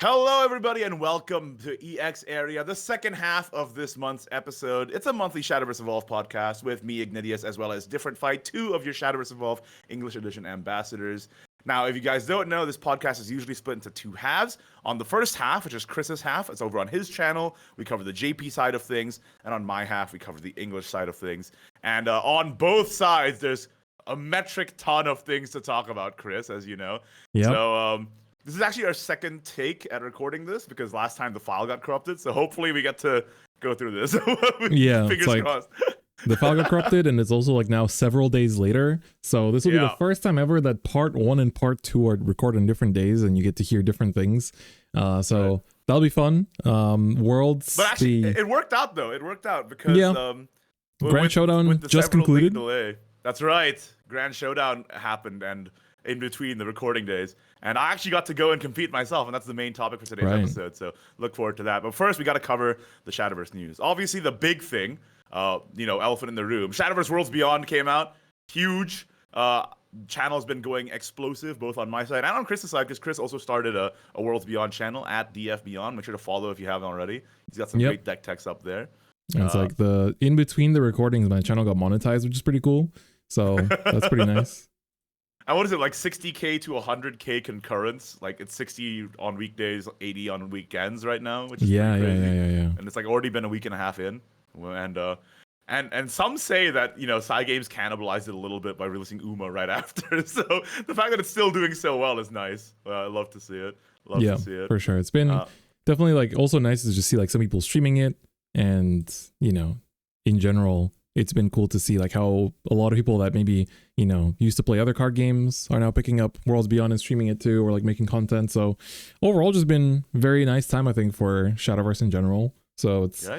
Hello, everybody, and welcome to EX Area, the second half of this month's episode. It's a monthly Shadowverse Evolve podcast with me, Ignideus, as well as Different Fight, two of your Shadowverse Evolve English Edition ambassadors. Now, if you guys don't know, this podcast is usually split into two halves. On the first half, which is Chris's half, it's over on his channel. We cover the JP side of things, and on my half, we cover the English side of things. And on both sides, there's a metric ton of things to talk about, Chris, as you know. Yep. So, this is actually our second take at recording this because last time the file got corrupted. So hopefully we get to go through this. Yeah, fingers crossed. The file got corrupted, and it's also like now several days later. So this will be the first time ever that part 1 and part 2 are recorded on different days, and you get to hear different things. So that'll be fun. Worlds. But actually, it worked out though. It worked out because Grand Showdown just concluded. Delay. That's right. Grand Showdown happened, and in between the recording days. And I actually got to go and compete myself, and that's the main topic for today's episode. So look forward to that. But first, we got to cover the Shadowverse news. Obviously, the big thing, elephant in the room. Shadowverse Worlds Beyond came out. Huge. Channel's been going explosive, both on my side and on Chris's side, because Chris also started a Worlds Beyond channel at DF Beyond. Make sure to follow if you haven't already. He's got some great deck techs up there. And it's like in between the recordings, my channel got monetized, which is pretty cool. So that's pretty nice. And what is it, like 60K to 100K concurrents? Like it's 60 on weekdays, 80 on weekends right now, which is pretty crazy. Yeah. And it's like already been a week and a half in. And some say that, Psy Games cannibalized it a little bit by releasing Uma right after. So the fact that it's still doing so well is nice. I love to see it. Love to see it. For sure. It's been definitely like also nice to just see like some people streaming it, and in general, it's been cool to see like how a lot of people that maybe, used to play other card games are now picking up Worlds Beyond and streaming it too, or like making content. So overall, just been very nice time, I think, for Shadowverse in general. So it's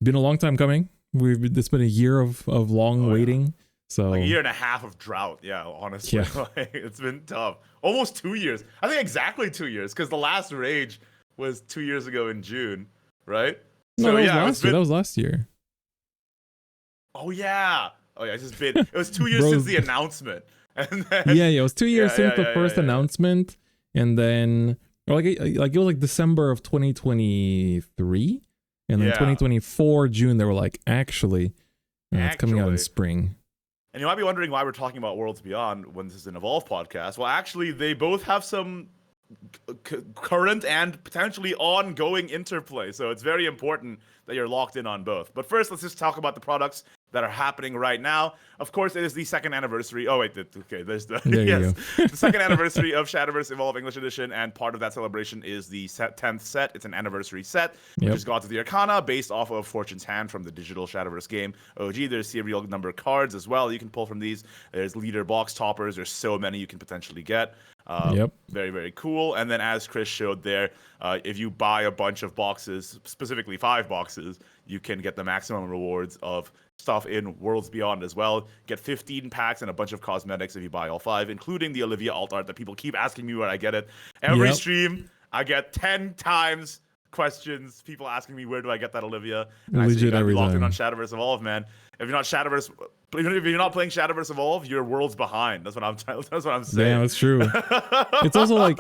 been a long time coming. It's been a year of long waiting. So like a year and a half of drought. Yeah, honestly. Yeah. It's been tough. Almost 2 years. I think exactly 2 years, because the last Rage was 2 years ago in June, right? No, so, that was last year. Oh yeah. It's just been. It was 2 years since the announcement. And then, it was 2 years since the first announcement, and then it was like December of 2023, and then 2024 June they were like, actually, it's coming out in spring. And you might be wondering why we're talking about Worlds Beyond when this is an Evolve podcast. Well, actually, they both have some current and potentially ongoing interplay, so it's very important that you're locked in on both. But first, let's just talk about the products that are happening right now. Of course, it is the second anniversary. Oh wait, there's the the second anniversary of Shadowverse Evolve English Edition, and part of that celebration is the 10th set. It's an anniversary set, which is Gods of the Arcana, based off of Fortune's Hand from the digital Shadowverse game OG. There's serial number cards as well you can pull from these. There's leader box toppers. There's so many you can potentially get. Very, very cool. And then as Chris showed there, if you buy a bunch of boxes, specifically 5 boxes, you can get the maximum rewards of stuff in Worlds Beyond as well. Get 15 packs and a bunch of cosmetics if you buy all 5, including the Olivia alt art that people keep asking me where I get it. Every stream, I get 10 times questions, people asking me where do I get that Olivia. And I say you gotta be locked in on Shadowverse Evolve, man. If you're not playing Shadowverse Evolve, you're worlds behind. That's what I'm saying. Yeah, that's true. It's also like,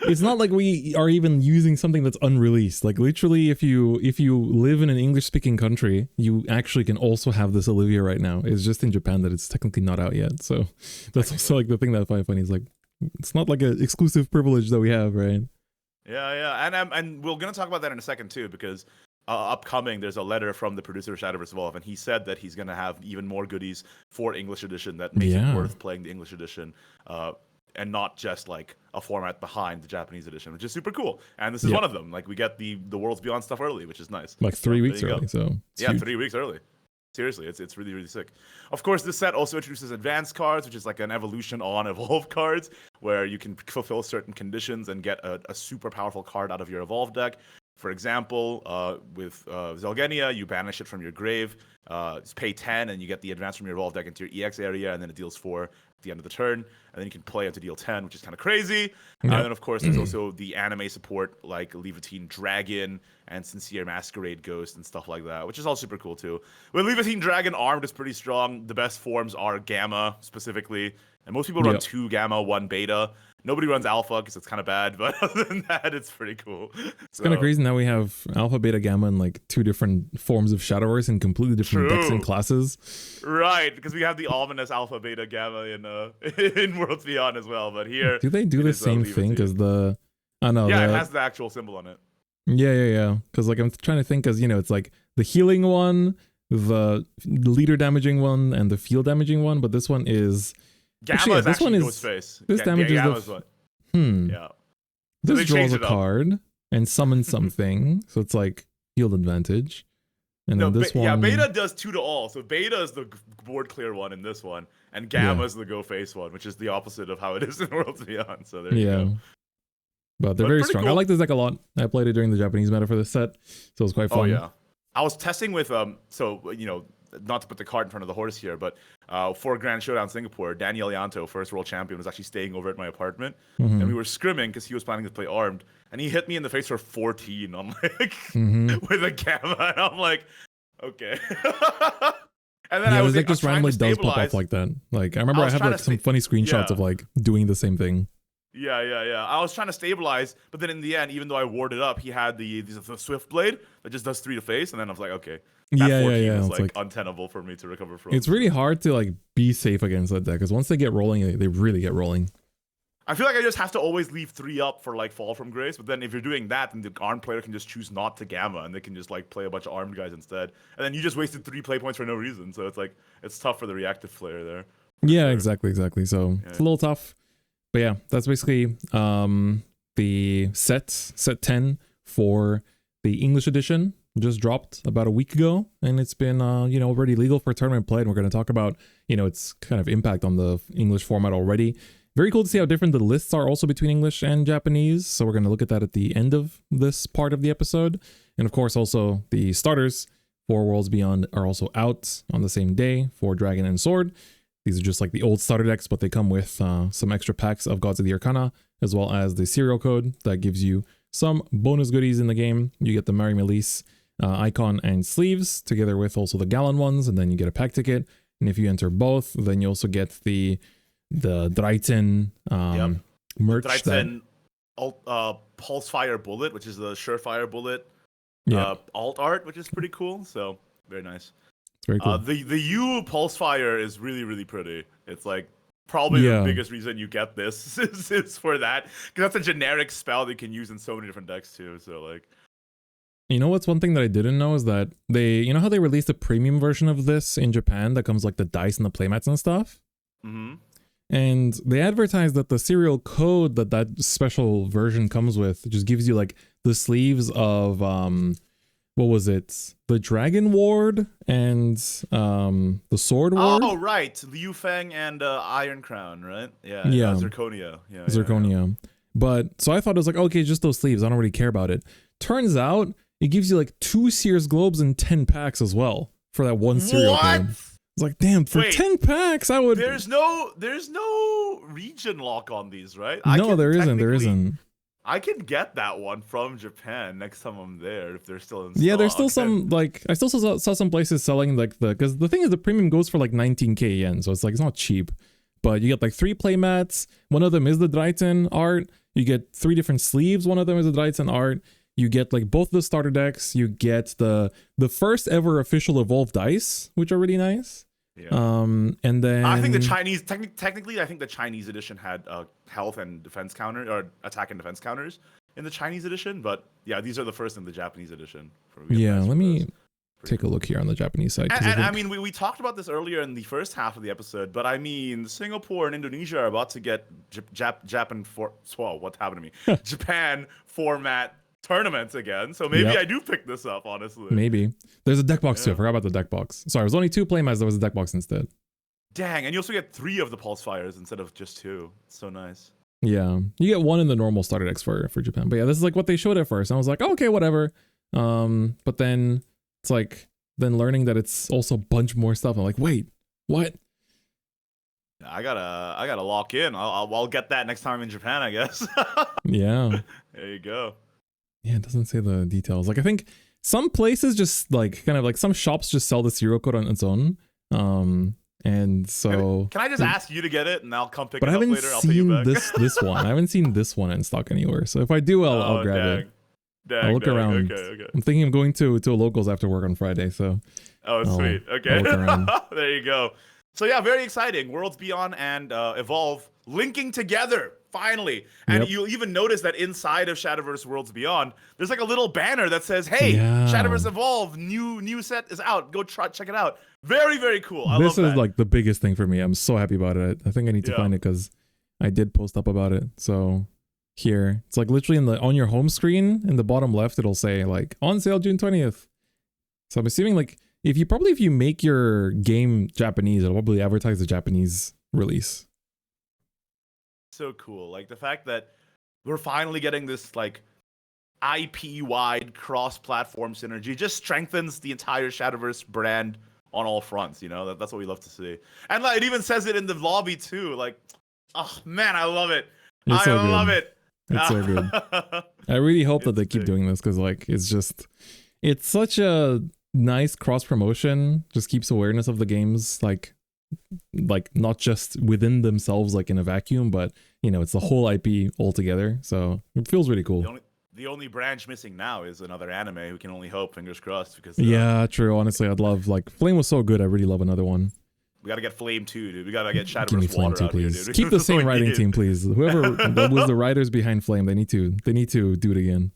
it's not like we are even using something that's unreleased. Like literally, if you live in an English-speaking country, you actually can also have this Olivia right now. It's just in Japan that it's technically not out yet. So that's also like the thing that I find funny is like, it's not like an exclusive privilege that we have, right? Yeah, and we're gonna talk about that in a second too, because upcoming there's a letter from the producer of Shadowverse Evolve, and he said that he's gonna have even more goodies for English edition that makes it worth playing the English edition, and not just like a format behind the Japanese edition, which is super cool. And this is one of them. Like we get the Worlds Beyond stuff early, which is nice. Like 3 weeks early. So yeah, 3 weeks early. Seriously, it's really, really sick. Of course, this set also introduces advanced cards, which is like an evolution on Evolve cards, where you can fulfill certain conditions and get a super powerful card out of your Evolve deck. For example, with Zelgenia, you banish it from your grave, pay 10, and you get the advance from your Evolve deck into your EX area, and then it deals 4 at the end of the turn, and then you can play it to deal 10, which is kind of crazy. And then, of course, there's also the anime support, like Levantine Dragon and Sincere Masquerade Ghost and stuff like that, which is all super cool, too. With Levantine Dragon, Armed is pretty strong. The best forms are Gamma, specifically, And most people run Yep. 2 gamma, 1 beta. Nobody runs alpha because it's kind of bad, but other than that, it's pretty cool. It's kind of crazy. Now we have alpha, beta, gamma, and like 2 different forms of Shadowverse and completely different decks and classes. Right, because we have the ominous alpha, beta, gamma in Worlds Beyond as well. But here, Do they do the same thing? Because the I know. Yeah, it has the actual symbol on it. Yeah. Because like I'm trying to think, because it's like the healing one, the leader damaging one, and the field damaging one. But this one is Gamma is actually Ghostface. This damages Gamma's what? Yeah. So This draws a card and summons something, so it's like field advantage. And then this one, yeah, beta does 2 to all. So beta is the board clear one in this one, and gamma is the go face one, which is the opposite of how it is in Worlds Beyond. So there you go. But they're very strong. Cool. I like this deck a lot. I played it during the Japanese meta for this set, so it was quite fun. Oh yeah, I was testing with not to put the cart in front of the horse here, but for Grand Showdown Singapore, Daniel Yanto, first world champion, was actually staying over at my apartment, and we were scrimming because he was planning to play armed, and he hit me in the face for 14 on like with a gamma, and I'm like, okay. And then I was like just randomly does pop up like that. Like I remember I had like some funny screenshots of like doing the same thing. Yeah. I was trying to stabilize, but then in the end, even though I warded up, he had the Swift Blade that just does 3 to face, and then I was like, okay. That 14 was like untenable for me to recover from. It's really hard to like be safe against that deck, because once they get rolling, they really get rolling. I feel like I just have to always leave 3 up for like Fall from Grace, but then if you're doing that, then the armed player can just choose not to gamma, and they can just like play a bunch of armed guys instead, and then you just wasted 3 play points for no reason. So it's like it's tough for the reactive player there. Yeah, sure. Exactly. So it's a little tough, but yeah, that's basically the set 10 for the English edition. Just dropped about a week ago, and it's been already legal for tournament play, and we're going to talk about its kind of impact on the English format already. Very cool to see how different the lists are also between English and Japanese, so we're going to look at that at the end of this part of the episode. And of course also the starters for Worlds Beyond are also out on the same day for Dragon and Sword. These are just like the old starter decks, but they come with some extra packs of Gods of the Arcana, as well as the serial code that gives you some bonus goodies in the game. You get the Mary Melise icon and sleeves, together with also the Gallon ones, and then you get a pack ticket. And if you enter both, then you also get the Dreiten merch. Dreiten Pulse Fire Bullet, which is the Surefire Bullet alt art, which is pretty cool. So very nice. It's very cool. The U Pulse Fire is really, really pretty. It's like probably the biggest reason you get this is for that, because that's a generic spell that you can use in so many different decks too. So like. You know what's one thing that I didn't know is that they, how they released a premium version of this in Japan that comes like the dice and the playmats and stuff? Mm-hmm. And they advertised that the serial code that special version comes with just gives you like the sleeves of, what was it? The Dragon Ward and the Sword Ward? Oh, right. Liu Feng and Iron Crown, right? Yeah. Zirconia. Yeah, Zirconia. Yeah. But, so I thought it was like, okay, just those sleeves. I don't really care about it. Turns out, it gives you like 2 Sears Globes and 10 packs as well for that one serial code. It's like, damn, for 10 packs, I would. There's no region lock on these, right? No, there isn't. I can get that one from Japan next time I'm there if they're still in stock. Yeah, there's still some, like, I still saw some places selling like because the thing is the premium goes for like 19k yen, so it's like, it's not cheap. But you get like 3 playmats. One of them is the Dreiten art. You get 3 different sleeves. One of them is the Dreiten art. You get like both the starter decks. You get the first ever official evolved dice, which are really nice. Yeah. And then I think the Chinese technically, I think the Chinese edition had health and defense counter or attack and defense counters in the Chinese edition. But yeah, these are the first in the Japanese edition. Let me take a look here on the Japanese side. And I mean, we talked about this earlier in the first half of the episode, but I mean, Singapore and Indonesia are about to get Japan format tournaments again, so maybe I do pick this up, honestly. Maybe. There's a deck box too. I forgot about the deck box. Sorry, it was only 2 playmats. There was a deck box instead. Dang, and you also get 3 of the Pulse Fires instead of just 2. It's so nice. Yeah, you get 1 in the normal starter decks for Japan. But yeah, this is like what they showed at first. And I was like, oh, okay, whatever. But then it's like learning that it's also a bunch more stuff. I'm like, wait, what? I gotta lock in. I'll get that next time I'm in Japan, I guess. Yeah. There you go. Yeah, it doesn't say the details. Like, I think some places just like kind of like some shops just sell the serial code on its own. And so, can I just ask you to get it, and I'll come pick but it I up haven't later? I'll pay you seen back. this one. I haven't seen this one in stock anywhere. So if I do, I'll grab it. I'll look around. Okay. I'm thinking of going to a locals after work on Friday. So Sweet. I'll Okay. look around. There you go. So yeah, very exciting. Worlds Beyond and Evolve linking together finally. And you'll even notice that inside of Shadowverse Worlds Beyond, there's like a little banner that says, "Hey, Shadowverse Evolve, new set is out. Go check it out." Very, very cool. I this love is that. like the biggest thing for me. I'm so happy about it. I think I need to find it because I did post up about it. So here, it's like literally on your home screen in the bottom left, it'll say like on sale June 20th. So I'm assuming like if you make your game Japanese, it'll probably advertise the Japanese release. So cool. Like the fact that we're finally getting this like IP-wide cross-platform synergy just strengthens the entire Shadowverse brand on all fronts. You know, that's what we love to see. And like, it even says it in the lobby too. Like, oh man, I love it. It's so love good. it. It's so good. I really hope that they keep doing this because like it's such a nice cross promotion. Just keeps awareness of the games like not just within themselves like in a vacuum, but you know it's the whole IP altogether. So it feels really cool. The only branch missing now is another anime. We can only hope, fingers crossed. Because yeah, true. Honestly, I'd love like Flame was so good. I really love another one. We gotta get Flame too, dude. We gotta get Shadowverse Give me Flame Water too, out please. here, dude. Keep the same writing team, please. Whoever was the writers behind Flame, they need to do it again.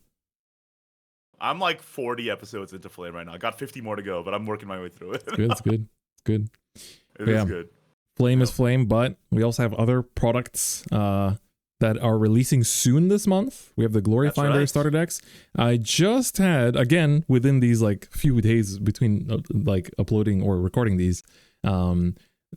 I'm like 40 episodes into Flame right now. I got 50 more to go, but I'm working my way through it. It's good. It is good. Flame is Flame, but we also have other products that are releasing soon this month. We have the Glory Finder starter decks. I just had, again, within these like few days between like uploading or recording these,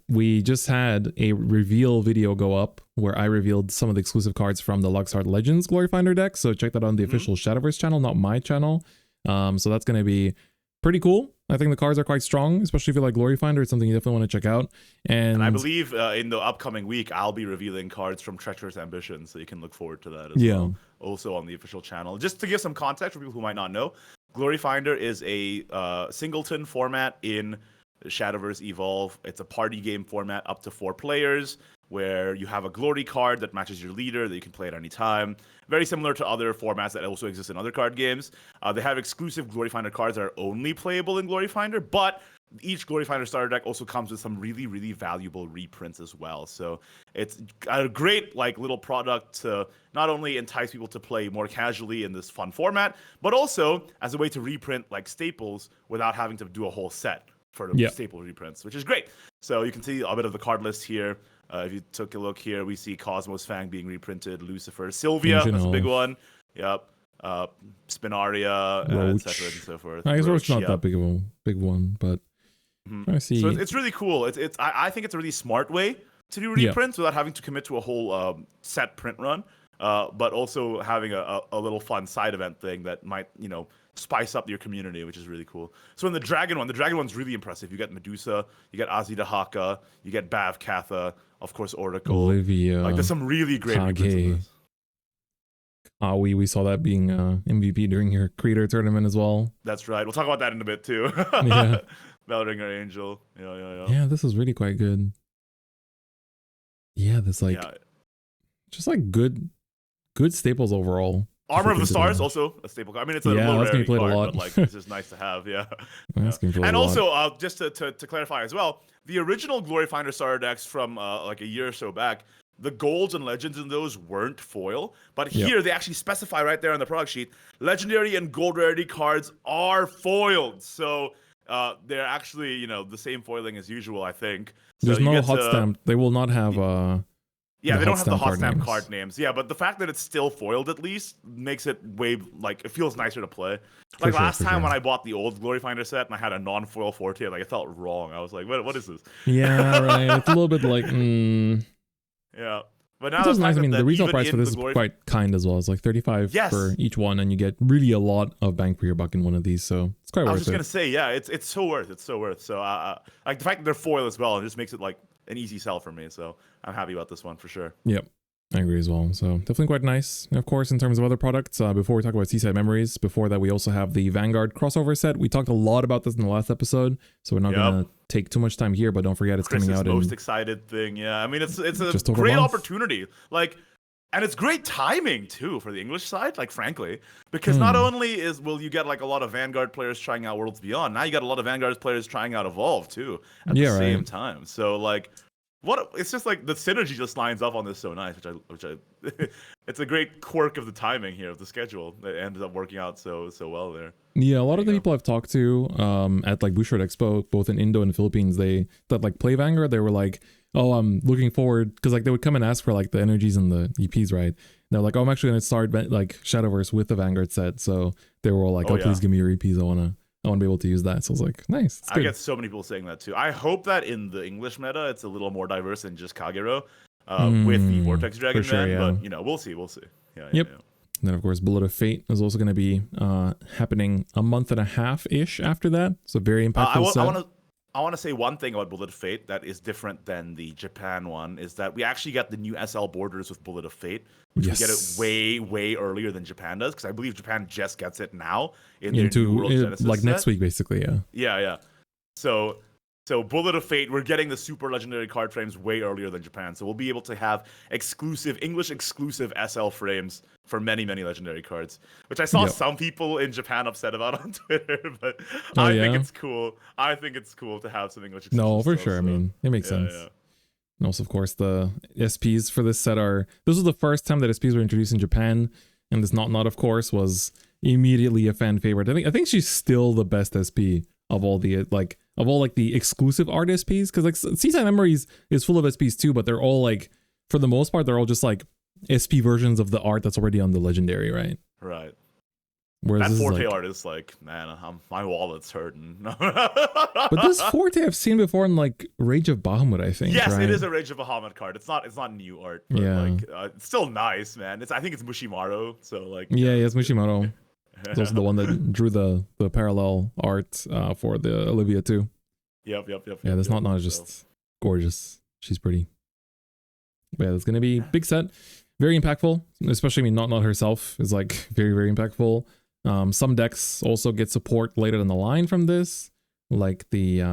we just had a reveal video go up where I revealed some of the exclusive cards from the Luxart Legends Glory Finder deck. So check that out on the official Shadowverse channel, not my channel. So that's going to be pretty cool. I think the cards are quite strong, especially if you like Glory Finder. It's something you definitely want to check out. And I believe in the upcoming week, I'll be revealing cards from Treacherous Ambition, so you can look forward to that as well. Also on the official channel. Just to give some context for people who might not know, Glory Finder is a singleton format in Shadowverse Evolve. It's a party game format up to 4 players, where you have a glory card that matches your leader that you can play at any time. Very similar to other formats that also exist in other card games. They have exclusive Glory Finder cards that are only playable in Glory Finder, but each Glory Finder starter deck also comes with some really, really valuable reprints as well. So it's a great like little product to not only entice people to play more casually in this fun format, but also as a way to reprint like staples without having to do a whole set for the staple reprints, which is great. So you can see a bit of the card list here. If you took a look here, we see Cosmos Fang being reprinted, Lucifer, Sylvia, that's a big one. Yep. Spinaria, etc. and so forth. I guess Roach not that big one, but I see. So it's really cool. I think it's a really smart way to do reprints without having to commit to a whole set print run, but also having a little fun side event thing that might, spice up your community, which is really cool. So in the Dragon one's really impressive. You get Medusa, you get Azida Haka, you get Bav Katha, of course Oracle, Olivia, like there's some really great reprints in this. We saw that being MVP during your creator tournament as well. That's right. We'll talk about that in a bit too. Yeah. Bellringer Angel. Yeah, this is really quite good. Yeah, this just like good staples overall. Armor of the Stars, also a staple card. I mean, it's a low rarity card, but like it's just nice to have. And also, just to clarify as well, the original Glory Finder starter decks from like a year or so back, the golds and legends in those weren't foil, but here they actually specify right there on the product sheet, legendary and gold rarity cards are foiled. So they're actually, the same foiling as usual, I think. There's so no hot stamp. They will not have they don't have the hot stamp card names. Yeah, but the fact that it's still foiled at least makes it it feels nicer to play. Like last time when I bought the old Glory Finder set and I had a non-foil Forte, like it felt wrong. I was like, what is this? Yeah, right. It's a little bit like, Yeah. But now it's nice. I mean, the retail price for this is quite kind as well. It's like $35 for each one, and you get really a lot of bang for your buck in one of these. So it's quite worth it. I was just gonna say, it's so worth. It's so worth. So like the fact that they're foil as well, it just makes it like an easy sell for me. So I'm happy about this one for sure. Yep. I agree as well. So definitely quite nice. And of course, in terms of other products, before we talk about Seaside Memories, before that we also have the Vanguard crossover set. We talked a lot about this in the last episode, so we're not going to take too much time here, but don't forget it's coming out most excited thing. Yeah, I mean, it's a over great a month. opportunity. Like, and it's great timing too for the English side, like frankly, because not only will you get like a lot of Vanguard players trying out Worlds Beyond, now you got a lot of Vanguard players trying out Evolve too at the same time. So like, it's just like the synergy just lines up on this so nice, which I it's a great quirk of the timing here of the schedule that ended up working out so well there. Yeah, a lot of the people I've talked to at like Bouchard Expo, both in Indo and the Philippines, that like play Vanguard, they were like, oh, I'm looking forward, because like they would come and ask for like the energies and the EPs, right? And they're like, oh, I'm actually gonna start like Shadowverse with the Vanguard set. So they were all like, please give me your EPs. I wanna be able to use that. So I was like, nice. I get so many people saying that too. I hope that in the English meta, it's a little more diverse than just Kagero with the Vortex Dragon Man. But we'll see. Yeah. Yep. And then of course, Bullet of Fate is also going to be happening a month and a half ish after that. So very impactful set. I want to say one thing about Bullet of Fate that is different than the Japan one is that we actually get the new SL borders with Bullet of Fate, which we get it way earlier than Japan does, because I believe Japan just gets it now in their new World Genesis like set. Next week, basically. Yeah. So Bullet of Fate, we're getting the super legendary card frames way earlier than Japan, so we'll be able to have English exclusive SL frames for many legendary cards, which I saw some people in Japan upset about on Twitter, but I think it's cool. I think it's cool to have some English exclusive No, for stuff, sure. So. I mean, it makes sense. Yeah. And also, of course, the SPs for this set this was the first time that SPs were introduced in Japan, and this not of course was immediately a fan favorite. I think she's still the best SP of all the the exclusive art SPs, because like Seaside Memories is full of SPs too, but they're all like, for the most part, they're all just like SP versions of the art that's already on the legendary, right? Right. Whereas that Forte art is like, man, my wallet's hurting. But this Forte I've seen before in like Rage of Bahamut, I think. Yes, right? it is a Rage of Bahamut card. It's not new art, but like it's still nice, man. I think it's Mushimaro, so like it's Mushimaro. It's also the one that drew the parallel art for the Olivia too. Yep. Yeah, that's not just gorgeous. She's pretty. But yeah, it's gonna be big set, very impactful. Especially, not herself is like very impactful. Some decks also get support later down the line from this, like the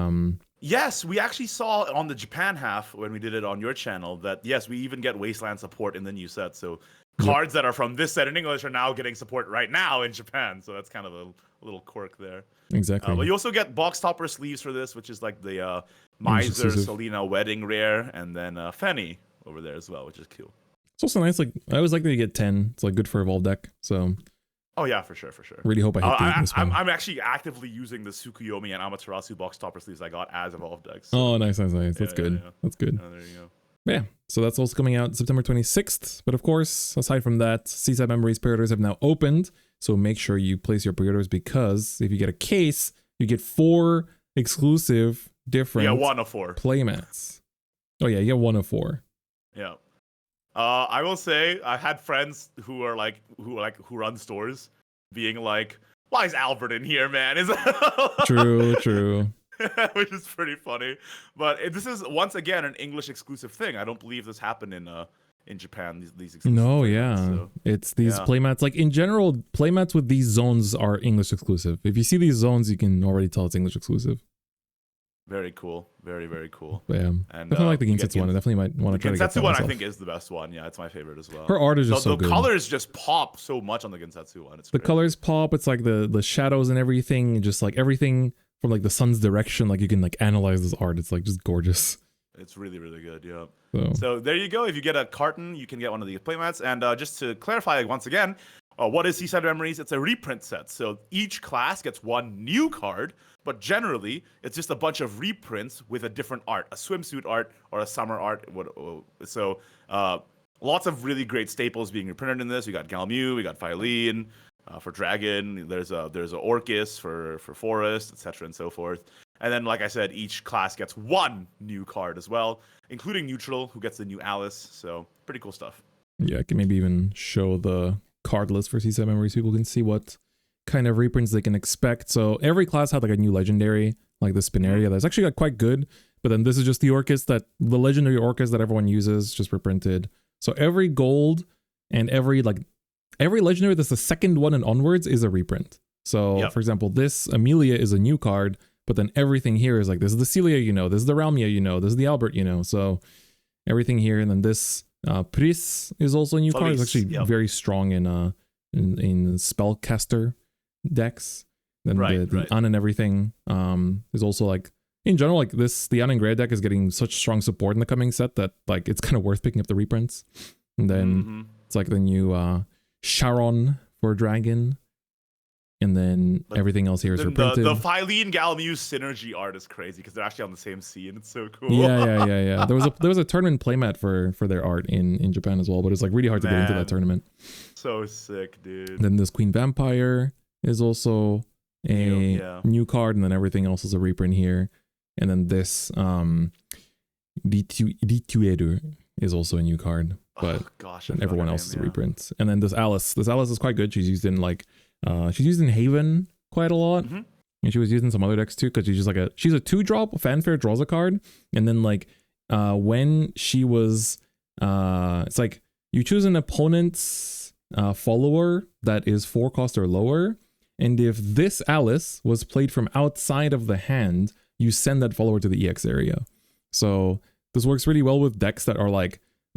Yes, we actually saw on the Japan half when we did it on your channel that yes, we even get Wasteland support in the new set. So cards that are from this set in English are now getting support right now in Japan. So that's kind of a little quirk there. Exactly. But you also get box topper sleeves for this, which is like the Miser Selena wedding rare, and then Fenny over there as well, which is cool. It's also nice. Like I always like that you get 10. It's like good for Evolve deck. So. Oh yeah, for sure. Really hope I hit this one. I'm actually actively using the Tsukuyomi and Amaterasu box topper sleeves I got as Evolve decks. So. Oh, nice. That's good. Yeah. That's good. Oh, there you go. Yeah, so that's also coming out September 26th. But of course, aside from that, Seaside Memories pre-orders have now opened. So make sure you place your pre-orders, because if you get a case, you get 4 exclusive different 1 of 4 playmats. Oh yeah, you get 1 of 4. Yeah. I will say I had friends who run stores being like, why is Albert in here, man? Is True. Which is pretty funny. But this is once again an English exclusive thing. I don't believe this happened in Japan. These exclusive no, playmats, yeah. So. It's these playmats. Like in general, playmats with these zones are English exclusive. If you see these zones, you can already tell it's English exclusive. Very cool. Very cool. But yeah, and, definitely like the Ginsetsu one. I definitely might want to try to get that one. myself. I think is the best one. Yeah, it's my favorite as well. Her art is just so good. The colors just pop so much on the Ginsetsu one. It's the colors pop. It's like the shadows and everything. Just like everything from like the sun's direction. Like you can like analyze this art. It's like just gorgeous. It's really good. Yeah. So there you go. If you get a carton, you can get one of these playmats. And just to clarify once again, what is Seaside Memories? It's a reprint set. So each class gets 1 new card, but generally it's just a bunch of reprints with a different art, a swimsuit art or a summer art. So lots of really great staples being reprinted in this. We got Galmu, we got Phylene for Dragon. There's a Orcus for Forest, etc. and so forth. And then, like I said, each class gets 1 new card as well, including Neutral, who gets the new Alice. So pretty cool stuff. Yeah, I can maybe even show the card list for Seaside Memories. People can see what kind of reprints they can expect. So every class had like a new legendary, like the Spinaria. That's actually quite good. But then this is just the legendary Orcus that everyone uses, just reprinted. So every gold and every legendary that's the second one and onwards is a reprint. So for example, this Amelia is a new card, but then everything here is like, this is the Celia, this is the Ralmia, this is the Albert, so everything here. And then this Pris is also a new card. It's actually very strong in spellcaster decks. Then the An and everything is also like, in general, like the An and Grey deck is getting such strong support in the coming set that like it's kind of worth picking up the reprints. And then it's like the new Sharon for Dragon. And then everything else here is reprinted. The Phylene Galamuse synergy art is crazy because they're actually on the same scene. It's so cool. Yeah. There was a tournament playmat for their art in Japan as well, but it's like really hard to get into that tournament. So sick, dude. Then this Queen Vampire is also a new card, and then everything else is a reprint here. And then this Ritueru is also a new card, but everyone else is a reprint. And then this Alice is quite good. She's used in she's used in Haven quite a lot, and she was used in some other decks too, because she's just she's a 2-drop. Fanfare draws a card, and then when she was it's like you choose an opponent's follower that is 4 cost or lower, and if this Alice was played from outside of the hand, you send that follower to the EX area. So this works really well with decks that are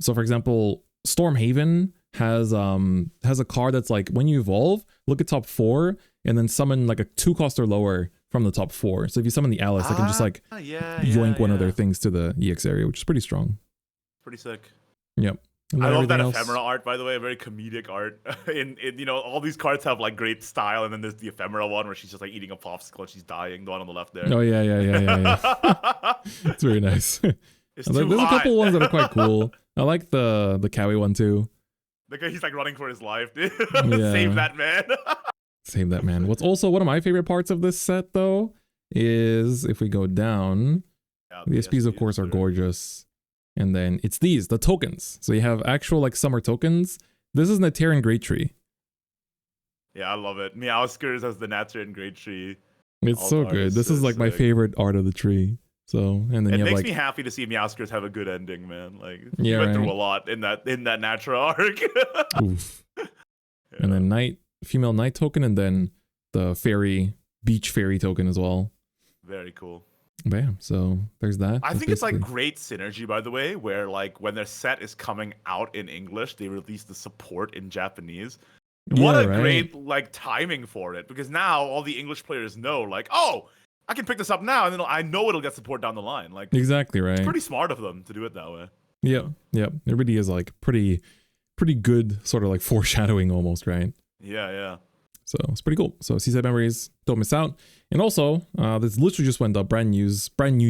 so for example, Stormhaven has a card that's like, when you evolve, look at top 4 and then summon a 2 cost or lower from the top 4. So if you summon the Alice, I can just yoink one of their things to the EX area, which is pretty strong. Pretty sick. Yep. I love that ephemera art, by the way, very comedic art. in all these cards have great style, and then there's the ephemera one where she's just eating a popsicle and she's dying, the one on the left there. Oh yeah. It's very nice. There's a couple ones that are quite cool. I like the Cowie one too. The guy, he's running for his life, dude. Save that man. Save that man. What's also one of my favorite parts of this set though is if we go down, the SPs of course are gorgeous. And then it's the tokens. So you have actual summer tokens. This is Natarian Great Tree. Yeah, I love it. Meowskers as the Natarian Great Tree. It's so good. This is my favorite art of the tree. So and then it makes me happy to see Meowskers have a good ending, man. You went through a lot in that natural arc. Oof. Yeah. And then female knight token, and then the beach fairy token as well. Very cool. Bam. So there's that. I think it's great synergy, by the way, where when their set is coming out in English, they release the support in Japanese. What a great timing for it, because now all the English players know oh, I can pick this up now, and then I know it'll get support down the line. Exactly right. It's pretty smart of them to do it that way. Yep. It really is pretty good sort of foreshadowing almost, right? Yeah. So it's pretty cool. So Seaside Memories, don't miss out. And also, this literally just went up, brand new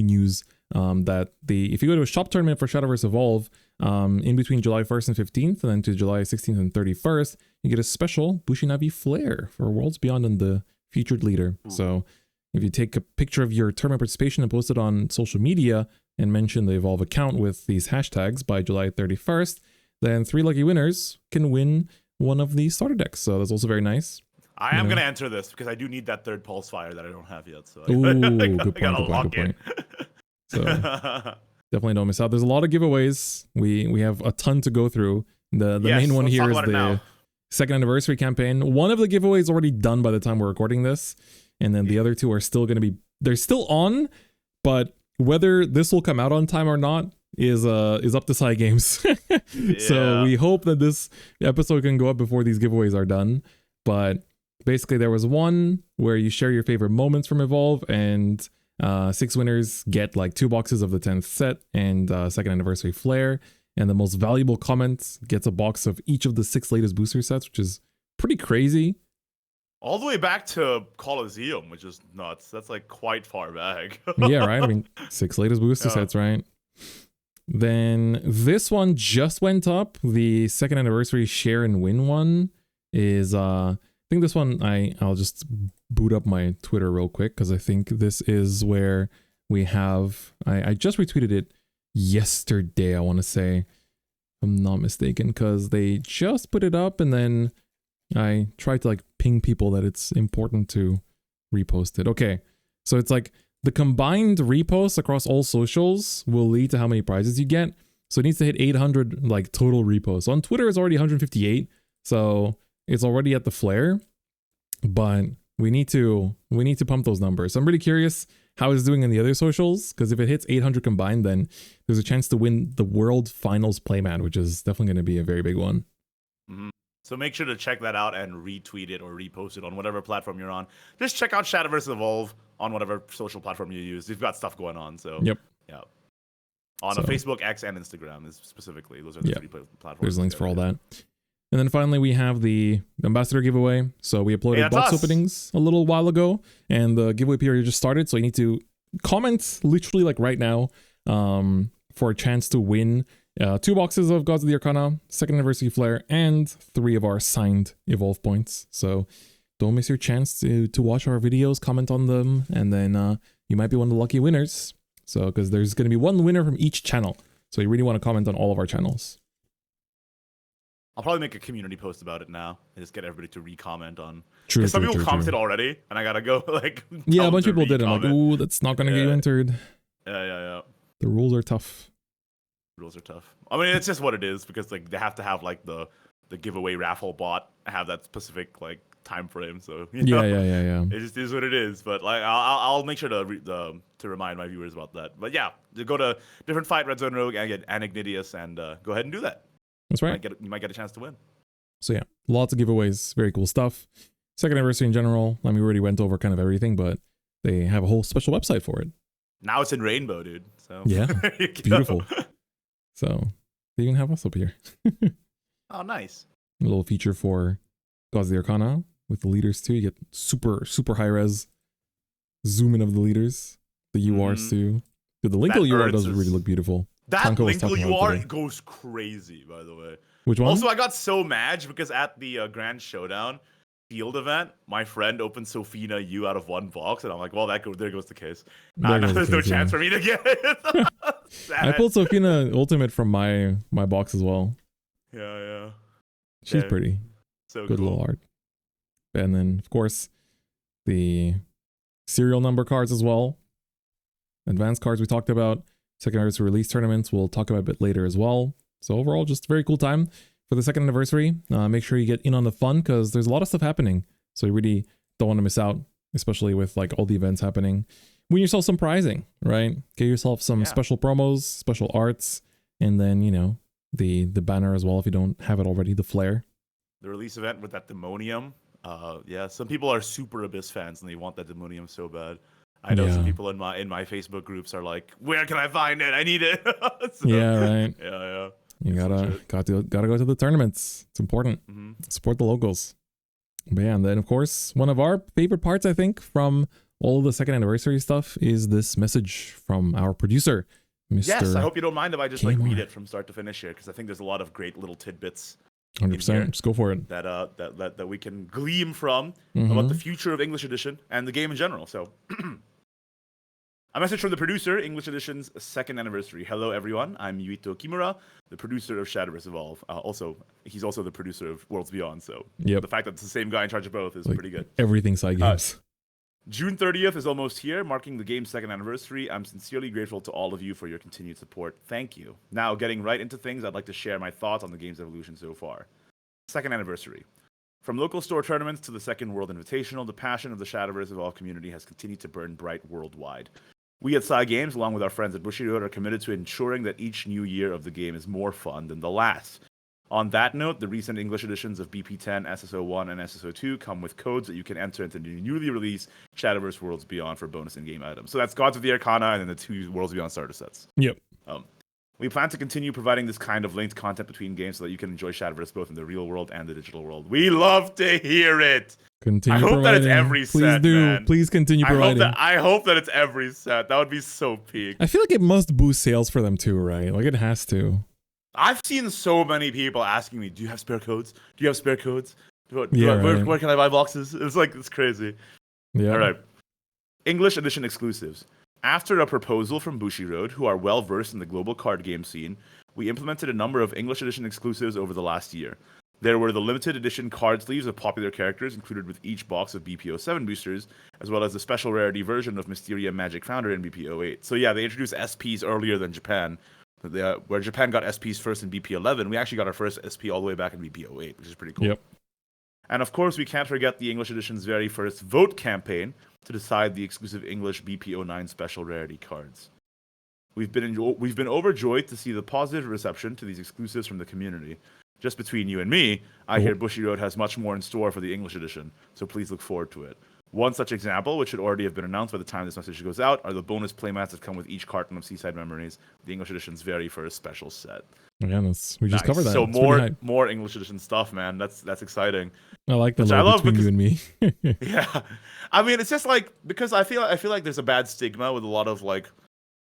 news, that if you go to a shop tournament for Shadowverse Evolve, in between July 1st and 15th, and then to July 16th and 31st, you get a special Bushinabi Flare for Worlds Beyond and the featured leader. Ooh. So if you take a picture of your tournament participation and post it on social media and mention the Evolve account with these hashtags by July 31st, then 3 lucky winners can win one of the starter decks. So that's also very nice. I am going to enter this because I do need that 3rd Pulse Fire that I don't have yet. So good point. So definitely don't miss out. There's a lot of giveaways. We have a ton to go through. The main one here is the 2nd anniversary campaign. One of the giveaways already done by the time we're recording this. And then the other 2 are still going to they're still on, but whether this will come out on time or not is up to Side Games. So we hope that this episode can go up before these giveaways are done. But basically, there was one where you share your favorite moments from Evolve, and 6 winners get 2 boxes of the 10th set and 2nd anniversary flare. And the most valuable comment gets a box of each of the 6 latest booster sets, which is pretty crazy. All the way back to Coliseum, which is nuts. That's quite far back. Yeah, right? I mean, 6 latest booster sets, right? Then this one just went up. The 2nd anniversary share and win one is I think this one I'll just boot up my Twitter real quick, because I think this is where we have I just retweeted it yesterday, I want to say, if I'm not mistaken, because they just put it up, and then I tried to ping people that it's important to repost it. Okay, so it's the combined reposts across all socials will lead to how many prizes you get. So it needs to hit 800 like total reposts. So on Twitter, it's already 158. So it's already at the flare, but we need to pump those numbers. So I'm really curious how it's doing in the other socials, because if it hits 800 combined, then there's a chance to win the World Finals playmat, which is definitely going to be a very big one. Mm-hmm. So make sure to check that out and retweet it or repost it on whatever platform you're on. Just check out Shadowverse Evolve on whatever social platform you use. You've got stuff going on. So yep. Yeah. On Facebook, X, and Instagram is specifically. Those are the three platforms. There's links for all that. And then finally, we have the ambassador giveaway. So we uploaded box openings a little while ago, and the giveaway period just started. So you need to comment literally like right now for a chance to win 2 boxes of Gods of the Arcana, 2nd Anniversary Flare, and 3 of our signed Evolve points. So don't miss your chance to watch our videos, comment on them, and then you might be one of the lucky winners. So because there's going to be one winner from each channel. So you really want to comment on all of our channels. I'll probably make a community post about it now and just get everybody to re-comment on. True. Some people commented already, and I gotta go like. Yeah, a bunch of people did. I'm like, ooh, that's not gonna get you entered. Yeah. The rules are tough. Rules are tough. I mean, it's just what it is because like they have to have like the giveaway raffle bot have that specific like time frame. So yeah. It just is what it is. But like, I'll make sure to remind my viewers about that. But yeah, go to Different Fight, Red Zone Rogue, and get Ignideus, and go ahead and do that. That's right. You might get a chance to win. So yeah, lots of giveaways, very cool stuff. 2nd Anniversary in general. I mean, we already went over kind of everything, but they have a whole special website for it. Now it's in rainbow, dude. So yeah, beautiful. So they even have us up here. Oh, nice. A little feature for Gods of the Arcana with the leaders too. You get super high res zoom in of the leaders, the URs too. Dude, the Linkle UR does really look beautiful. That Linkle UR goes crazy, by the way. Which one? Also, I got so mad because at the Grand Showdown field event, my friend opened Sophina U out of 1 box, and I'm like, well, there goes the case. There's no chance for me to get it. I pulled Sophina Ultimate from my box as well. Yeah. She's pretty. So good cool. little art. And then, of course, the serial number cards as well. Advanced cards we talked about. 2nd Anniversary release tournaments we'll talk about a bit later as well. So overall, just a very cool time for the 2nd Anniversary. Make sure you get in on the fun because there's a lot of stuff happening. So you really don't want to miss out, especially with like all the events happening. Win yourself some prizing, right? Get yourself some special promos, special arts, and then, you know, the banner as well if you don't have it already, the flare. The release event with that Demonium. Some people are super Abyss fans and they want that Demonium so bad. I know some people in my Facebook groups are like, "Where can I find it? I need it." So, yeah, right. Yeah. You gotta go to the tournaments. It's important. Mm-hmm. Support the locals. But yeah, and then of course one of our favorite parts, I think, from all the 2nd Anniversary stuff is this message from our producer, Mr. Yes, I hope you don't mind if I just like read it from start to finish here because I think there's a lot of great little tidbits. 100%. Just go for it. That we can glean from about the future of English Edition and the game in general. So. A message from the producer, English Edition's 2nd Anniversary. Hello, everyone. I'm Yuito Kimura, the producer of Shadowverse Evolve. He's also the producer of Worlds Beyond. So the fact that it's the same guy in charge of both is pretty good. Everything side games. June 30th is almost here, marking the game's 2nd anniversary. I'm sincerely grateful to all of you for your continued support. Thank you. Now, getting right into things, I'd like to share my thoughts on the game's evolution so far. 2nd Anniversary. From local store tournaments to the 2nd World Invitational, the passion of the Shadowverse Evolve community has continued to burn bright worldwide. We at Psy Games, along with our friends at Bushiroad, are committed to ensuring that each new year of the game is more fun than the last. On that note, the recent English editions of BP10, SSO1, and SSO2 come with codes that you can enter into the newly released Shadowverse Worlds Beyond for bonus in-game items. So that's Gods of the Arcana and then the 2 Worlds Beyond starter sets. Yep. We plan to continue providing this kind of linked content between games so that you can enjoy Shadowverse both in the real world and the digital world. We love to hear it! Continue I hope providing. that it's every set, man. Please continue providing. I hope that it's every set. That would be so peak. I feel like it must boost sales for them too, right? Like it has to. I've seen so many people asking me, "Do you have spare codes? Do you have spare codes? Where can I buy boxes?" It's crazy. Yeah. All right. English edition exclusives. After a proposal from Bushiroad, who are well versed in the global card game scene, we implemented a number of English edition exclusives over the last year. There were the limited edition card sleeves of popular characters included with each box of BPO7 boosters, as well as the special rarity version of Mysteria Magic Founder in BPO8. So yeah, they introduced SPs earlier than Japan, Where Japan got SPs first in BP11, we actually got our first SP all the way back in BP08, which is pretty cool. Yep. And of course, we can't forget the English edition's very first vote campaign to decide the exclusive English BP09 special rarity cards. We've been overjoyed to see the positive reception to these exclusives from the community. Just between you and me, I hear Bushiroad has much more in store for the English edition, so please look forward to it. One such example, which should already have been announced by the time this message goes out, are the bonus playmats that come with each carton of Seaside Memories, the English edition's very first special set. Yeah, we just covered that. So more English edition stuff, man. That's exciting. I like the love between you and me. Yeah, I mean, it's just like, because I feel like there's a bad stigma with a lot of like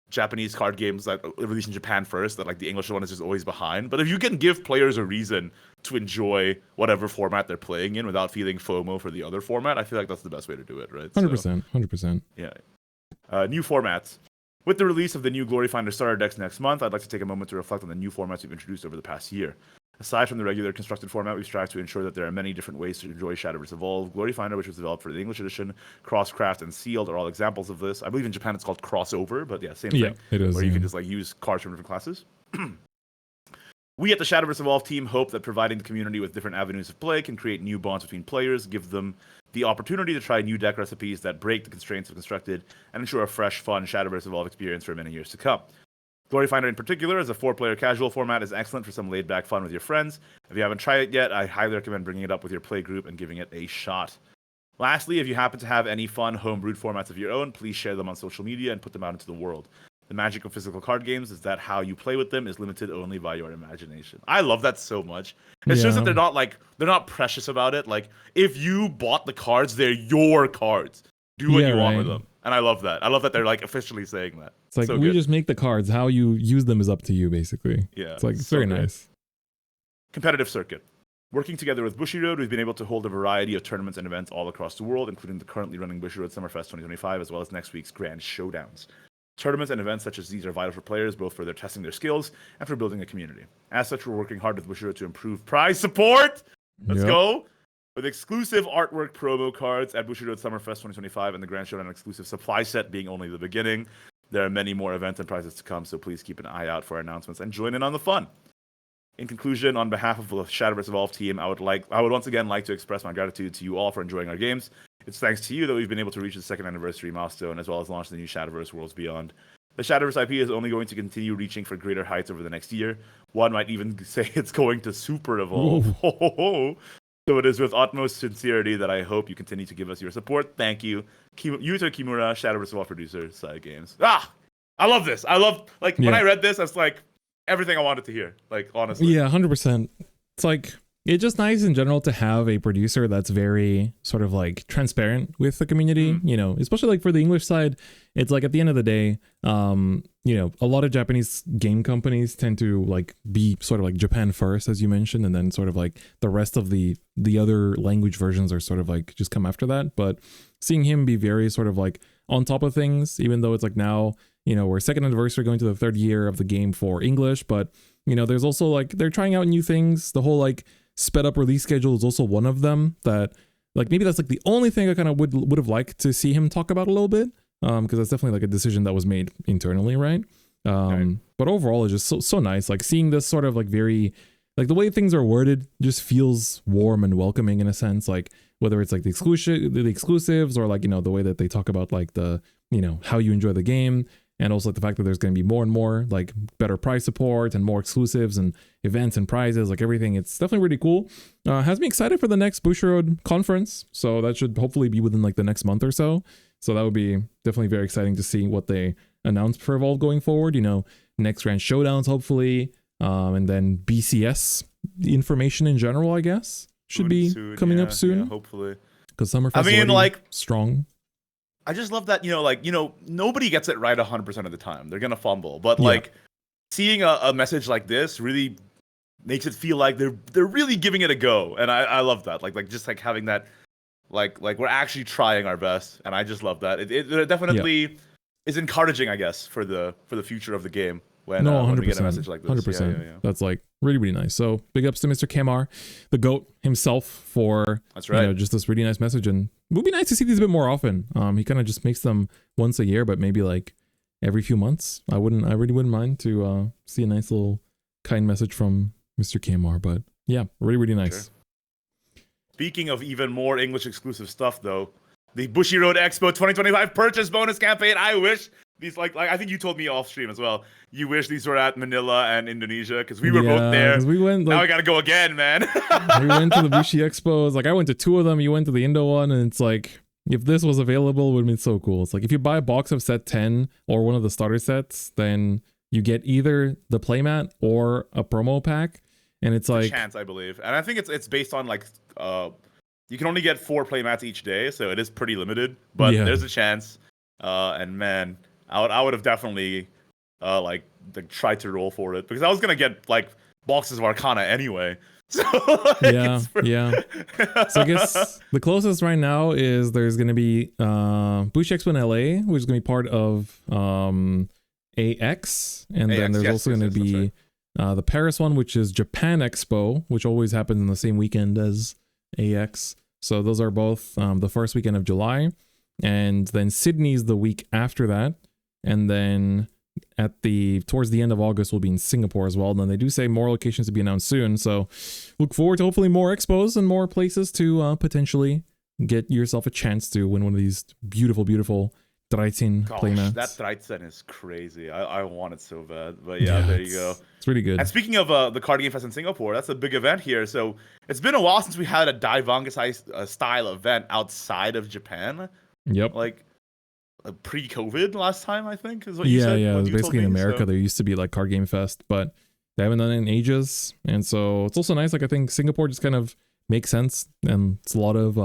Japanese card games that release in Japan first, that like the English one is just always behind. But if you can give players a reason to enjoy whatever format they're playing in without feeling FOMO for the other format, I feel like that's the best way to do it, right? 100%. Yeah. New formats. With the release of the new Glory Finder starter decks next month, I'd like to take a moment to reflect on the new formats we've introduced over the past year. Aside from the regular constructed format, we strive to ensure that there are many different ways to enjoy Shadowverse Evolve. Glory Finder, which was developed for the English edition, Crosscraft, and Sealed are all examples of this. I believe in Japan it's called Crossover, but yeah, same thing. It is. Where you can just like use cards from different classes. We at the Shadowverse Evolve team hope that providing the community with different avenues of play can create new bonds between players, give them the opportunity to try new deck recipes that break the constraints of constructed, and ensure a fresh, fun Shadowverse Evolve experience for many years to come. Glory Finder in particular, as a 4-player casual format, is excellent for some laid-back fun with your friends. If you haven't tried it yet, I highly recommend bringing it up with your play group and giving it a shot. Lastly, if you happen to have any fun home-brewed formats of your own, please share them on social media and put them out into the world. The magic of physical card games is that how you play with them is limited only by your imagination. I love that so much. It's just that they're not precious about it. Like, if you bought the cards, they're your cards. Do what you want with them. And I love that. I love that they're like officially saying that. It's like, we just make the cards. How you use them is up to you, basically. Yeah. It's like, it's very nice. Competitive circuit. Working together with Bushiroad, we've been able to hold a variety of tournaments and events all across the world, including the currently running Bushiroad Summerfest 2025, as well as next week's Grand Showdowns. Tournaments and events such as these are vital for players, both for their testing their skills and for building a community. As such, we're working hard with Bushiroad to improve prize support. Let's go. With exclusive artwork promo cards at Bushiroad Summerfest 2025 and the Grand Showdown exclusive supply set being only the beginning. There are many more events and prizes to come, so please keep an eye out for our announcements and join in on the fun. In conclusion, on behalf of the Shadowverse Evolve team, I would once again like to express my gratitude to you all for enjoying our games. It's thanks to you that we've been able to reach the 2nd anniversary milestone, as well as launch the new Shadowverse Worlds Beyond. The Shadowverse IP is only going to continue reaching for greater heights over the next year. One might even say it's going to super evolve. So it is with utmost sincerity that I hope you continue to give us your support. Thank you. Yuto Kimura, Shadowverse Evolve producer, Side Games. I love this. When I read this, I was like, everything I wanted to hear. Like, honestly. Yeah, 100%. It's like, it's just nice in general to have a producer that's very sort of like transparent with the community, you know, especially like for the English side. It's like at the end of the day, you know, a lot of Japanese game companies tend to like be sort of like Japan first, as you mentioned, and then sort of like the rest of the other language versions are sort of like just come after that. But seeing him be very sort of like on top of things, even though it's like now, you know, we're 2nd anniversary going to the 3rd year of the game for English, but you know, there's also like they're trying out new things. The whole like sped up release schedule is also one of them that like maybe that's like the only thing I kind of would have liked to see him talk about a little bit, because that's definitely like a decision that was made internally, right? But overall it's just so nice, like seeing this sort of like very like the way things are worded just feels warm and welcoming in a sense, like whether it's like the exclusives or like, you know, the way that they talk about like the, you know, how you enjoy the game. And also like the fact that there's going to be more and more like better prize support and more exclusives and events and prizes, like everything. It's definitely really cool. Has me excited for the next Bushiroad conference. So that should hopefully be within like the next month or so. So that would be definitely very exciting to see what they announce for Evolve going forward. You know, next Grand Showdowns hopefully. And then BCS information in general, I guess, should be coming up soon. Yeah, hopefully. Because Summerfest is like strong. I just love that, nobody gets it right 100% of the time. They're going to fumble. But, like, seeing a message like this really makes it feel like they're really giving it a go. And I love that. Like just, like, having that, like we're actually trying our best. And I just love that. It definitely is encouraging, I guess, for the future of the game. When we get a message like this. 100%. Yeah. That's like really, really nice. So big ups to Mr. Kamar, the GOAT himself, for That's right. You know, just this really nice message. And it would be nice to see these a bit more often. He kind of just makes them once a year, but maybe like every few months. I really wouldn't mind to see a nice little kind message from Mr. KMR. But yeah, really, really nice. Sure. Speaking of even more English exclusive stuff, though, the Bushy Road Expo 2025 purchase bonus campaign. I wish these, like I think you told me off stream as well. You wish these were at Manila and Indonesia because we were both there. We went. Now I gotta go again, man. We went to the Bushi Expos. Like I went to 2 of them. You went to the Indo one, and it's like if this was available, it would have been so cool. It's like if you buy a box of set 10 or one of the starter sets, then you get either the playmat or a promo pack, and it's like a chance, I believe, and I think it's based on like you can only get 4 playmats each day, so it is pretty limited. But there's a chance, and man, I would have definitely like tried to roll for it because I was gonna get like boxes of Arcana anyway. So like, yeah. So I guess the closest right now is there's gonna be Bush Expo in LA, which is gonna be part of AX, and then there's also gonna be the Paris one, which is Japan Expo, which always happens in the same weekend as AX. So those are both the first weekend of July, and then Sydney's the week after that, and then towards the end of August we'll be in Singapore as well. And then they do say more locations to be announced soon, so look forward to hopefully more expos and more places to potentially get yourself a chance to win one of these beautiful 13 playmats. That 13 is crazy. I want it so bad. But yeah, there you go. It's really good. And speaking of the Card Game Fest in Singapore, that's a big event here. So it's been a while since we had a Daivangasai style event outside of Japan. Yep. Like pre-COVID last time, I think, is what you said. Yeah, it was basically in America. So. There used to be like Card Game Fest, but they haven't done it in ages. And so it's also nice. Like I think Singapore just kind of makes sense, and it's a lot of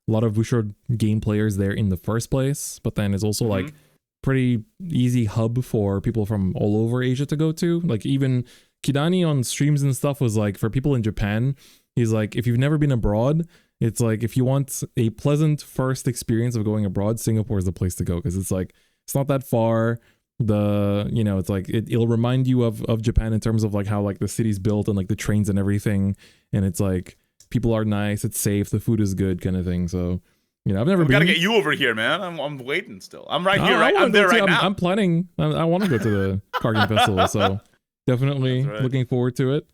Bushiroad game players there in the first place. But then it's also like pretty easy hub for people from all over Asia to go to. Like even Kidani on streams and stuff was like for people in Japan. He's like, if you've never been abroad, it's like if you want a pleasant first experience of going abroad, Singapore is the place to go because it's like it's not that far. It's like it'll remind you of Japan in terms of like how like the city's built and like the trains and everything, and it's like people are nice, it's safe, the food is good, kind of thing. So I've never been. Gotta get you over here, man. I'm waiting still. I'm right here. I'm there right now. I'm planning. I want to go to the Card Game Festival, so definitely looking forward to it.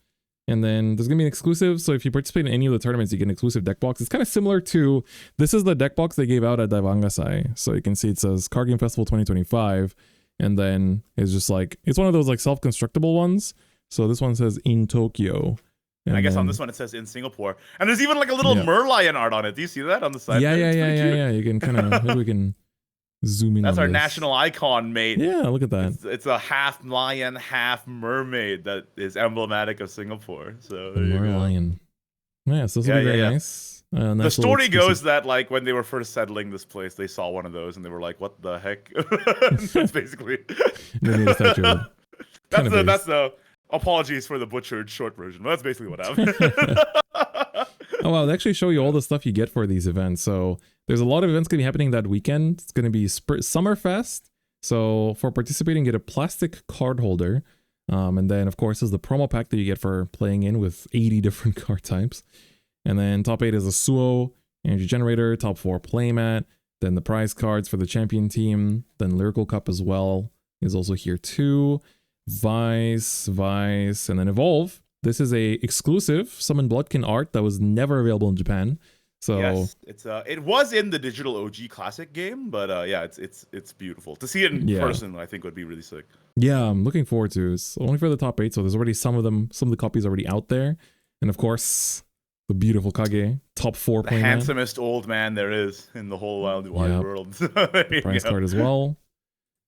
And then there's going to be an exclusive. So if you participate in any of the tournaments, you get an exclusive deck box. It's kind of similar to, this is the deck box they gave out at Daivangasai. So you can see it says Card Game Festival 2025. And then it's just like, it's one of those like self-constructible ones. So this one says in Tokyo. And I guess on this one it says in Singapore. And there's even like a little Merlion art on it. Do you see that on the side? Yeah. You can kind of, maybe we can zoom in. That's on our this national icon, mate. Yeah, look at that. It's a half lion, half mermaid that is emblematic of Singapore. So there you go. Lion. Yeah, so this will be very nice. The story goes that like when they were first settling this place, they saw one of those and they were like, "What the heck?" That's basically. That's the apologies for the butchered short version. But that's basically what happened. Oh wow, they actually show you all the stuff you get for these events. So there's a lot of events going to be happening that weekend. It's going to be Summerfest. So for participating, get a plastic card holder. And then, of course, is the promo pack that you get for playing in with 80 different card types. And then top 8 is a Suo, Energy Generator, top 4 playmat. Then the prize cards for the champion team. Then Lyrical Cup as well is also here too. Vice, and then Evolve. This is a exclusive Summon Bloodkin art that was never available in Japan. So yes, it was in the digital OG Classic game, but it's beautiful. To see it in person, I think would be really sick. Yeah, I'm looking forward to it. It's only for the top 8, so there's already some of the copies already out there. And of course, the beautiful Kage, top 4 the handsomest old man there is in the whole wide world. Prize card as well.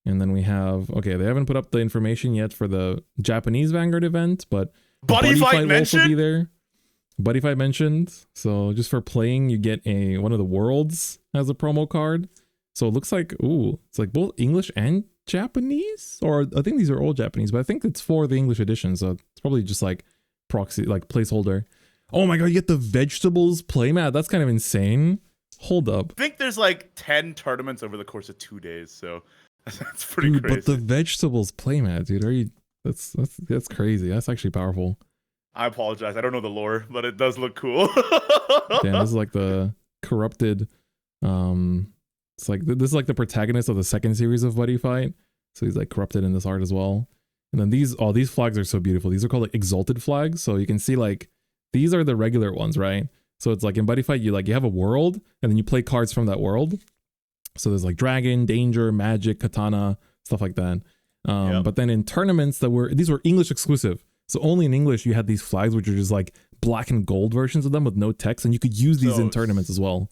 And then we have, they haven't put up the information yet for the Japanese Vanguard event, but Buddy Fight will also be there. Buddy Fight mentioned. So just for playing, you get one of the worlds as a promo card. So it looks like, it's like both English and Japanese, or I think these are all Japanese, but I think it's for the English edition. So it's probably just like proxy, like placeholder. Oh my God, you get the vegetables playmat. That's kind of insane. Hold up. I think there's like 10 tournaments over the course of 2 days. So that's pretty crazy. But the vegetables playmat, dude, that's crazy. That's actually powerful. I apologize. I don't know the lore, but it does look cool. Damn, this is like the corrupted. It's like this is like the protagonist of the second series of Buddy Fight. So he's like corrupted in this art as well. And then these flags are so beautiful. These are called like exalted flags. So you can see like these are the regular ones, right? So it's like in Buddy Fight, you have a world and then you play cards from that world. So there's like dragon, danger, magic, katana, stuff like that. But then in tournaments these were English exclusive. So only in English you had these flags, which are just like black and gold versions of them with no text, and you could use these in tournaments as well.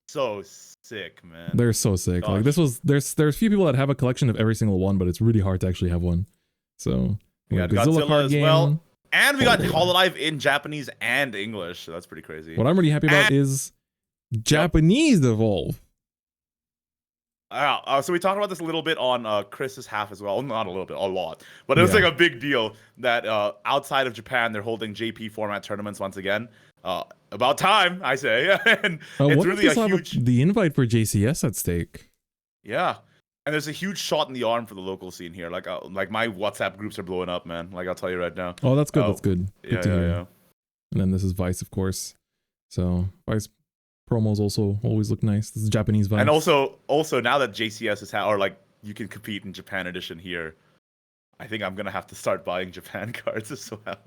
So sick, man. They're so sick. Gosh. Like there's a few people that have a collection of every single one, but it's really hard to actually have one. So we got Godzilla card as game. Well. And we got Hololive in Japanese and English. So that's pretty crazy. What I'm really happy about is Japanese Evolve. So we talked about this a little bit on Chris's half as well. Not a little bit, a lot. But it was like a big deal that outside of Japan, they're holding JP format tournaments once again. About time, I say. And it's really a huge... The invite for JCS at stake. Yeah. And there's a huge shot in the arm for the local scene here. Like my WhatsApp groups are blowing up, man. Like, I'll tell you right now. Oh, that's good. That's good. Good to hear. Yeah. And then this is Vice, of course. So Vice promos also always look nice. This is Japanese Vice. And also now that JCS is or like you can compete in Japan edition here, I think I'm gonna have to start buying Japan cards as well.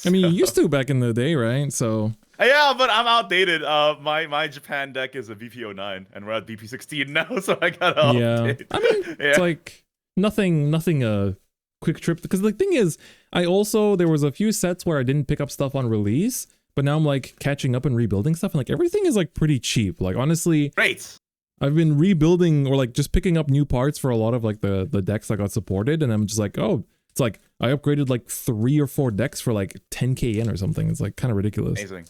I mean, you used to back in the day, right? So yeah, but I'm outdated. My Japan deck is a BP09, and we're at BP16 now, so I gotta update. I mean, it's like nothing quick trip. Because the thing is, there was a few sets where I didn't pick up stuff on release, but now I'm like catching up and rebuilding stuff, and like everything is like pretty cheap. Like honestly, great. I've been rebuilding or like just picking up new parts for a lot of like the decks that got supported, and I'm just like, oh, it's like I upgraded like 3 or 4 decks for like 10k yen or something. It's like kind of ridiculous. Amazing.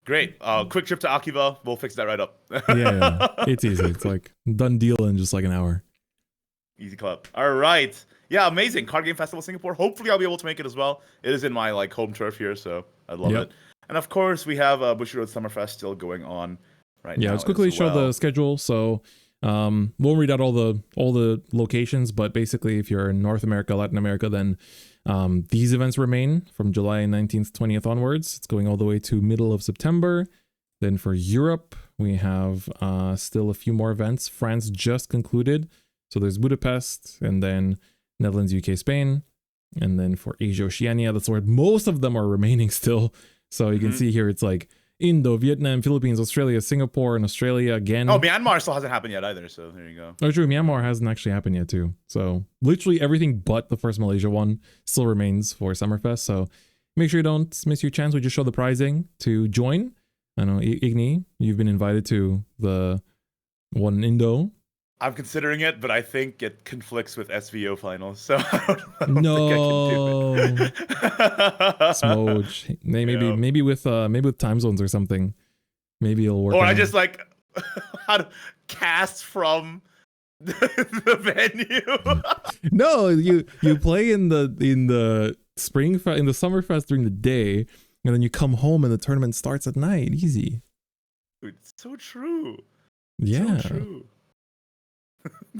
Great. Quick trip to Akiba. We'll fix that right up. yeah. It's easy. It's like done deal in just like an hour. Easy clap. All right. Yeah, amazing. Card Game Festival Singapore. Hopefully I'll be able to make it as well. It is in my like home turf here, so I'd love it. And of course we have Bushiroad Summerfest still going on right now. Yeah, let's quickly show the schedule. So we'll read out all the locations, but basically if you're in North America, Latin America, then these events remain from July 19th, 20th onwards. It's going all the way to middle of September. Then for Europe, we have still a few more events. France just concluded. So there's Budapest, and then Netherlands, UK, Spain. And then for Asia, Oceania, that's where most of them are remaining still. So you can see here, it's like Indo, Vietnam, Philippines, Australia, Singapore, and Australia again. Oh, Myanmar still hasn't happened yet either, so there you go. Oh, true. Myanmar hasn't actually happened yet, too. So literally everything but the first Malaysia one still remains for Summerfest. So make sure you don't miss your chance. We just show the prizing to join. I know, Igni, you've been invited to the one in Indo. I'm considering it, but I think it conflicts with SVO finals, so I don't no. Think I can do it. Smoj. Maybe with time zones or something. Maybe it'll work. Or I just like how to cast from the venue. No, you play in the Summerfest during the day, and then you come home and the tournament starts at night. Easy. Dude, so true. Yeah. So true.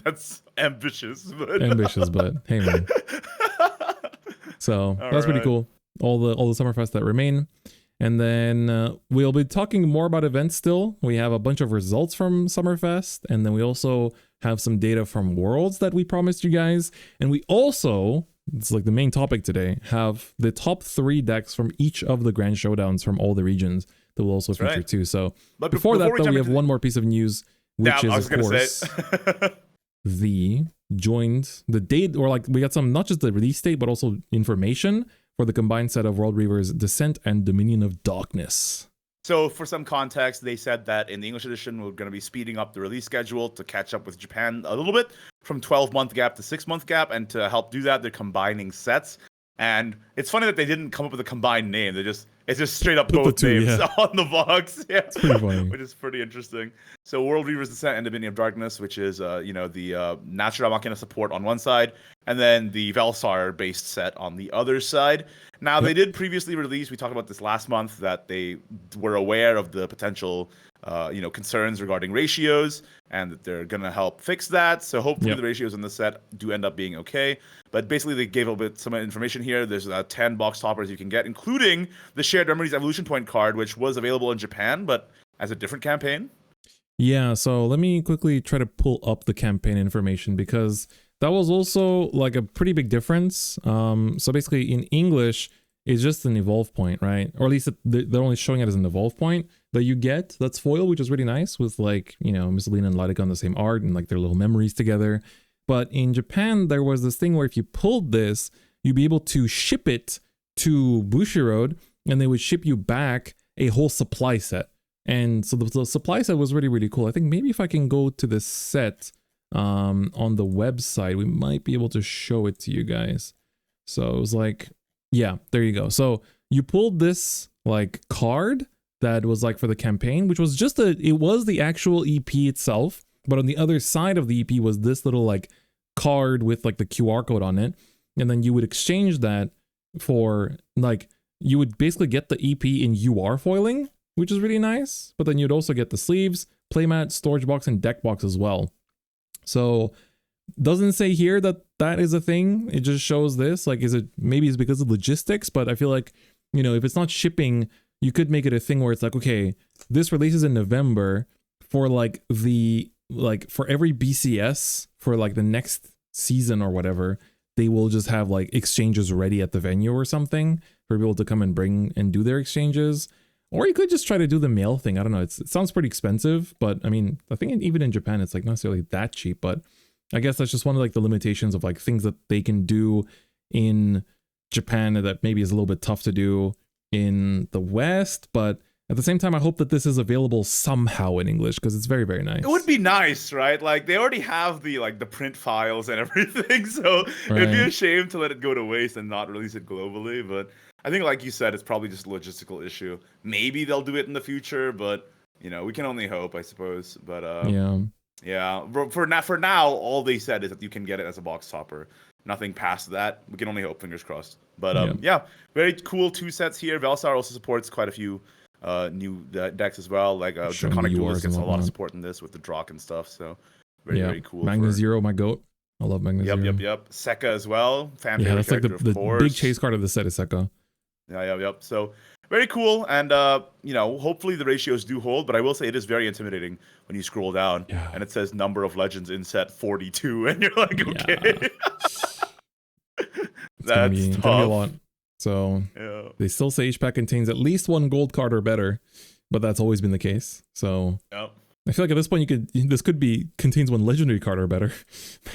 That's ambitious, but hey man. So that's pretty cool. All the Summerfest that remain, and then we'll be talking more about events. Still, we have a bunch of results from Summerfest, and then we also have some data from Worlds that we promised you guys, and we also, it's like the main topic today, have the top 3 decks from each of the Grand Showdowns from all the regions that will also feature too. So but before that, though, we have one more piece of news. Which is, of course, the date, or like we got some, not just the release date, but also information for the combined set of World Reavers Descent and Dominion of Darkness. So for some context, they said that in the English edition, we're going to be speeding up the release schedule to catch up with Japan a little bit, from 12-month gap to 6-month gap. And to help do that, they're combining sets. And it's funny that they didn't come up with a combined name. It's just straight up both names on the box. Yeah, it's pretty funny. Which is pretty interesting. So World Reavers Descent and Dominion of Darkness, which is the Natural Machina support on one side, and then the Velsar based set on the other side. Now they did previously release, we talked about this last month, that they were aware of the potential concerns regarding ratios, and that they're going to help fix that. So hopefully the ratios in the set do end up being okay. But basically they gave a bit some information here. There's 10 box toppers you can get, including the Shared Memories Evolution Point card, which was available in Japan, but as a different campaign. Yeah, so let me quickly try to pull up the campaign information, because that was also like a pretty big difference. So basically in English, it's just an evolve point, right? Or at least they're only showing it as an evolve point that you get. That's foil, which is really nice with like, you know, Miscellaneous and Lightica on the same art and like their little memories together. But in Japan, there was this thing where if you pulled this, you'd be able to ship it to Bushiroad and they would ship you back a whole supply set. And so the supply set was really, really cool. I think maybe if I can go to the set on the website, we might be able to show it to you guys. So it was like, yeah, there you go. So you pulled this like card that was like for the campaign, which was just it was the actual EP itself. But on the other side of the EP was this little like card with like the QR code on it. And then you would exchange that for like, you would basically get the EP in UR foiling, which is really nice. But then you'd also get the sleeves, playmat, storage box, and deck box as well. So doesn't say here that that is a thing. It just shows this. Like, maybe it's because of logistics, but I feel like, you know, if it's not shipping, you could make it a thing where it's like, okay, this releases in November for like for every BCS for like the next season or whatever, they will just have like exchanges ready at the venue or something for people to come and bring and do their exchanges. Or you could just try to do the mail thing. I don't know. It sounds pretty expensive, but I mean, I think even in Japan, it's like not necessarily that cheap, but I guess that's just one of like the limitations of like things that they can do in Japan that maybe is a little bit tough to do in the West. But at the same time, I hope that this is available somehow in English because it's very, very nice. It would be nice, right? Like they already have the print files and everything, so it'd be a shame to let it go to waste and not release it globally. But I think, like you said, it's probably just a logistical issue. Maybe they'll do it in the future, but you know, we can only hope, I suppose. But yeah. For now, all they said is that you can get it as a box topper. Nothing past that. We can only hope. Fingers crossed. But yeah, very cool 2 sets here. Velsar also supports quite a few new decks as well. Like Draconic Duelist gets a lot of support in this with the Drock and stuff. So very cool. Magna Zero, my goat. I love Magna Zero. Yep. Sekka as well. Fan yeah, that's like the big chase card of the set is Sekka. Yep. So very cool, and you know, hopefully the ratios do hold. But I will say it is very intimidating when you scroll down and it says number of legends in set 42, and you're like, okay, that's gonna be a lot. So they still say each pack contains at least 1 gold card or better, but that's always been the case. So I feel like at this point this could be contains 1 legendary card or better.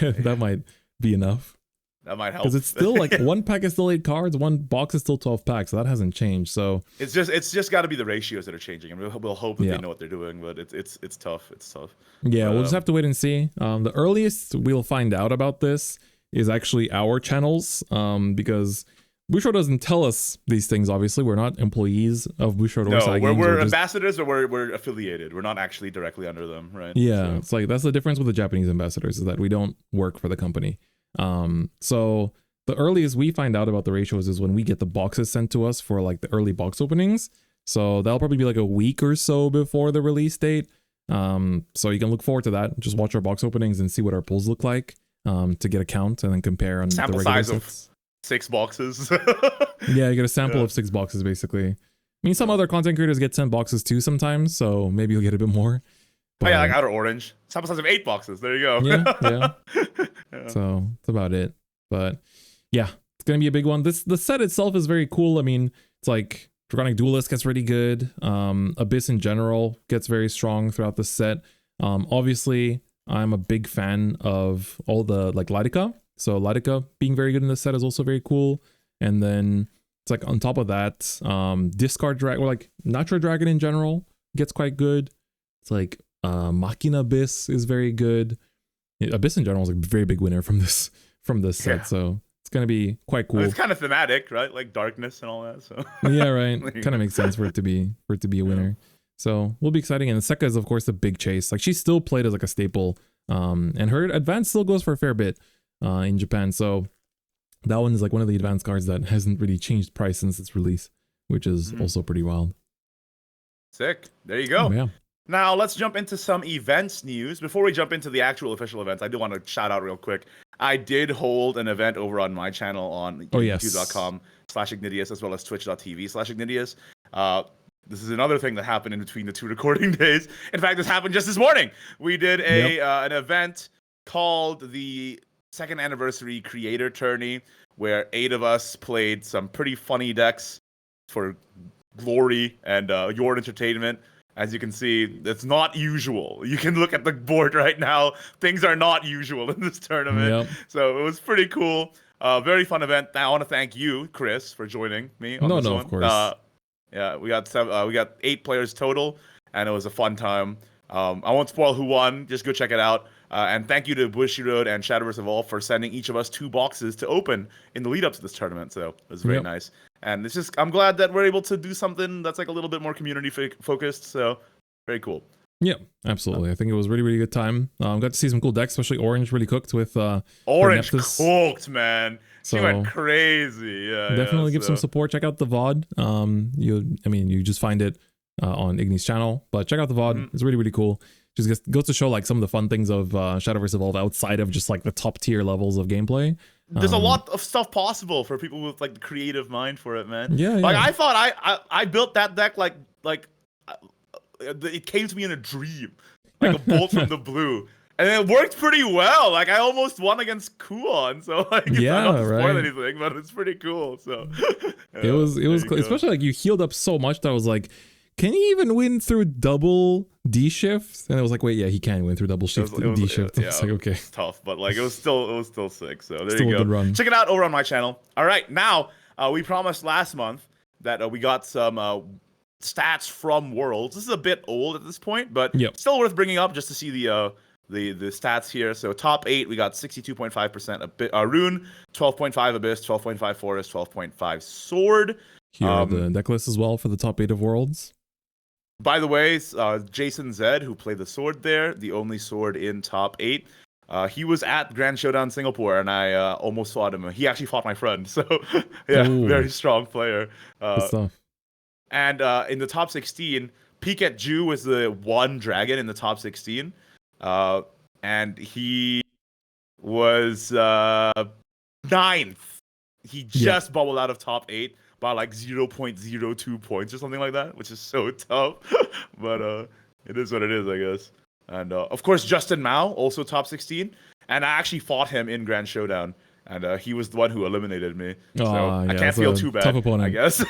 That might be enough. That might help because it's still like 1 pack is still 8 cards, 1 box is still 12 packs, so that hasn't changed. So it's just got to be the ratios that are changing, and we'll hope that they know what they're doing. But it's tough. It's tough. Yeah, we'll just have to wait and see. The earliest we'll find out about this is actually our channels, because Bushiroad doesn't tell us these things. Obviously, we're not employees of Bushiroad or Side Games. We're ambassadors, or we're affiliated. We're not actually directly under them, right? Yeah, so it's like that's the difference with the Japanese ambassadors, is that we don't work for the company. So the earliest we find out about the ratios is when we get the boxes sent to us for like the early box openings. So that'll probably be like a week or so before the release date. So you can look forward to that. Just watch our box openings and see what our pulls look like, to get a count and then compare on sample the regular size sets. of 6 boxes. Yeah, you get a sample of 6 boxes basically. I mean, some other content creators get 10 boxes too sometimes, so maybe you'll get a bit more. But, yeah, like Outer Orange. Sample size of 8 boxes. There you go. Yeah. So that's about it. But yeah, it's gonna be a big one. The set itself is very cool. I mean, it's like Draconic Duelist gets really good. Abyss in general gets very strong throughout the set. Obviously, I'm a big fan of all the like Lightica. So Lightica being very good in this set is also very cool. And then it's like on top of that, Discard Dragon, or like Natural Dragon in general gets quite good. It's like Machina Abyss is very good. Abyss in general is like a very big winner from this set, so it's gonna be quite cool. It's kind of thematic, right? Like darkness and all that. So yeah, right. Kind of makes sense for it to be a winner. So will be exciting. And Sekka is of course the big chase. Like she's still played as like a staple, and her advance still goes for a fair bit in Japan. So that one is like one of the advanced cards that hasn't really changed price since its release, which is also pretty wild. Sick. There you go. Oh, yeah. Now, let's jump into some events news. Before we jump into the actual official events, I do want to shout out real quick. I did hold an event over on my channel on youtube.com/Ignideus, as well as twitch.tv/Ignideus. This is another thing that happened in between the 2 recording days. In fact, this happened just this morning. We did an event called the second anniversary creator tourney where 8 of us played some pretty funny decks for glory and your entertainment. As you can see, it's not usual. You can look at the board right now. Things are not usual in this tournament. Yep. So it was pretty cool. Very fun event. I want to thank you, Chris, for joining me on this one. Of course. Yeah, we got 8 players total, and it was a fun time. I won't spoil who won. Just go check it out. And thank you to Bushy Road and Shadowverse Evolve for sending each of us 2 boxes to open in the lead up to this tournament. So it was very nice. And it's just, I'm glad that we're able to do something that's like a little bit more community focused. So very cool. Yeah, absolutely. I think it was really, really good time. Got to see some cool decks, especially Orange really cooked with Orange cooked, man. She So went crazy. Yeah, definitely give some support. Check out the VOD. You just find it on Igni's channel, but check out the VOD. It's really, really cool. Just goes to show like some of the fun things of Shadowverse Evolve outside of just like the top tier levels of gameplay. There's a lot of stuff possible for people with like the creative mind for it, man. Yeah, like yeah. I thought I built that deck like it came to me in a dream, like a bolt from the blue, and it worked pretty well. Like I almost won against Kuon, so like I don't spoil anything, but it's pretty cool. So it was cool. Especially like you healed up so much that I was like, can he even win through double D shift? And I was like, wait, yeah, he can win through double shift D shift. I was like, okay, it's tough, but like it was still sick. So there still you a go. good run. Check it out over on my channel. All right, now we promised last month that we got some stats from Worlds. This is a bit old at this point, but still worth bringing up just to see the stats here. So top 8, we got 62.5% Rune, 12.5 Abyss, 12.5 Forest, 12.5 Sword. Here are the deck list as well for the top 8 of Worlds. By the way, Jason Zed, who played the Sword there, the only Sword in top 8, he was at Grand Showdown Singapore, and I almost fought him. He actually fought my friend, so yeah, very strong player. Good stuff. And in the top 16, Piket Ju was the one dragon in the top 16, and he was 9th. He just bubbled out of top 8 by like 0.02 points or something like that, which is so tough. But it is what it is, I guess. And of course, Justin Mao, also top 16. And I actually fought him in Grand Showdown. And he was the one who eliminated me. So I can't feel too bad, tough opponent, I guess.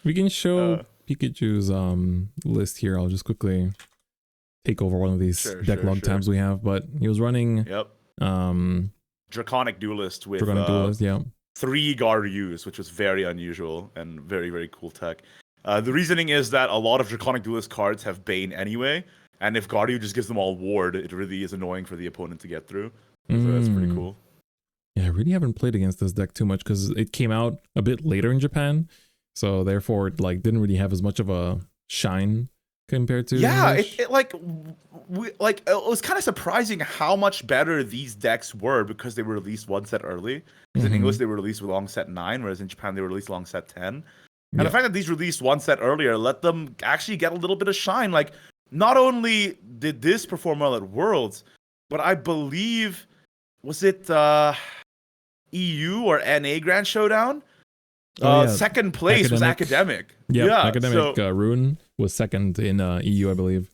We can show Pikachu's list here. I'll just quickly take over one of these deck log tabs we have. But he was running Draconic Duelist with 3 Garyus, which was very unusual and very, very cool tech. The reasoning is that a lot of Draconic Duelist cards have Bane anyway, and if Garyu just gives them all Ward, it really is annoying for the opponent to get through. So that's pretty cool. Yeah, I really haven't played against this deck too much because it came out a bit later in Japan, so therefore it like didn't really have as much of a shine compared to English. it was kind of surprising how much better these decks were because they were released one set early. Because in English they were released with long set 9, whereas in Japan they were released long set 10. And the fact that these released one set earlier let them actually get a little bit of shine. Like, not only did this perform well at Worlds, but I believe, was it EU or NA Grand Showdown? Second place was Academic. Academic Rune was second in EU, I believe.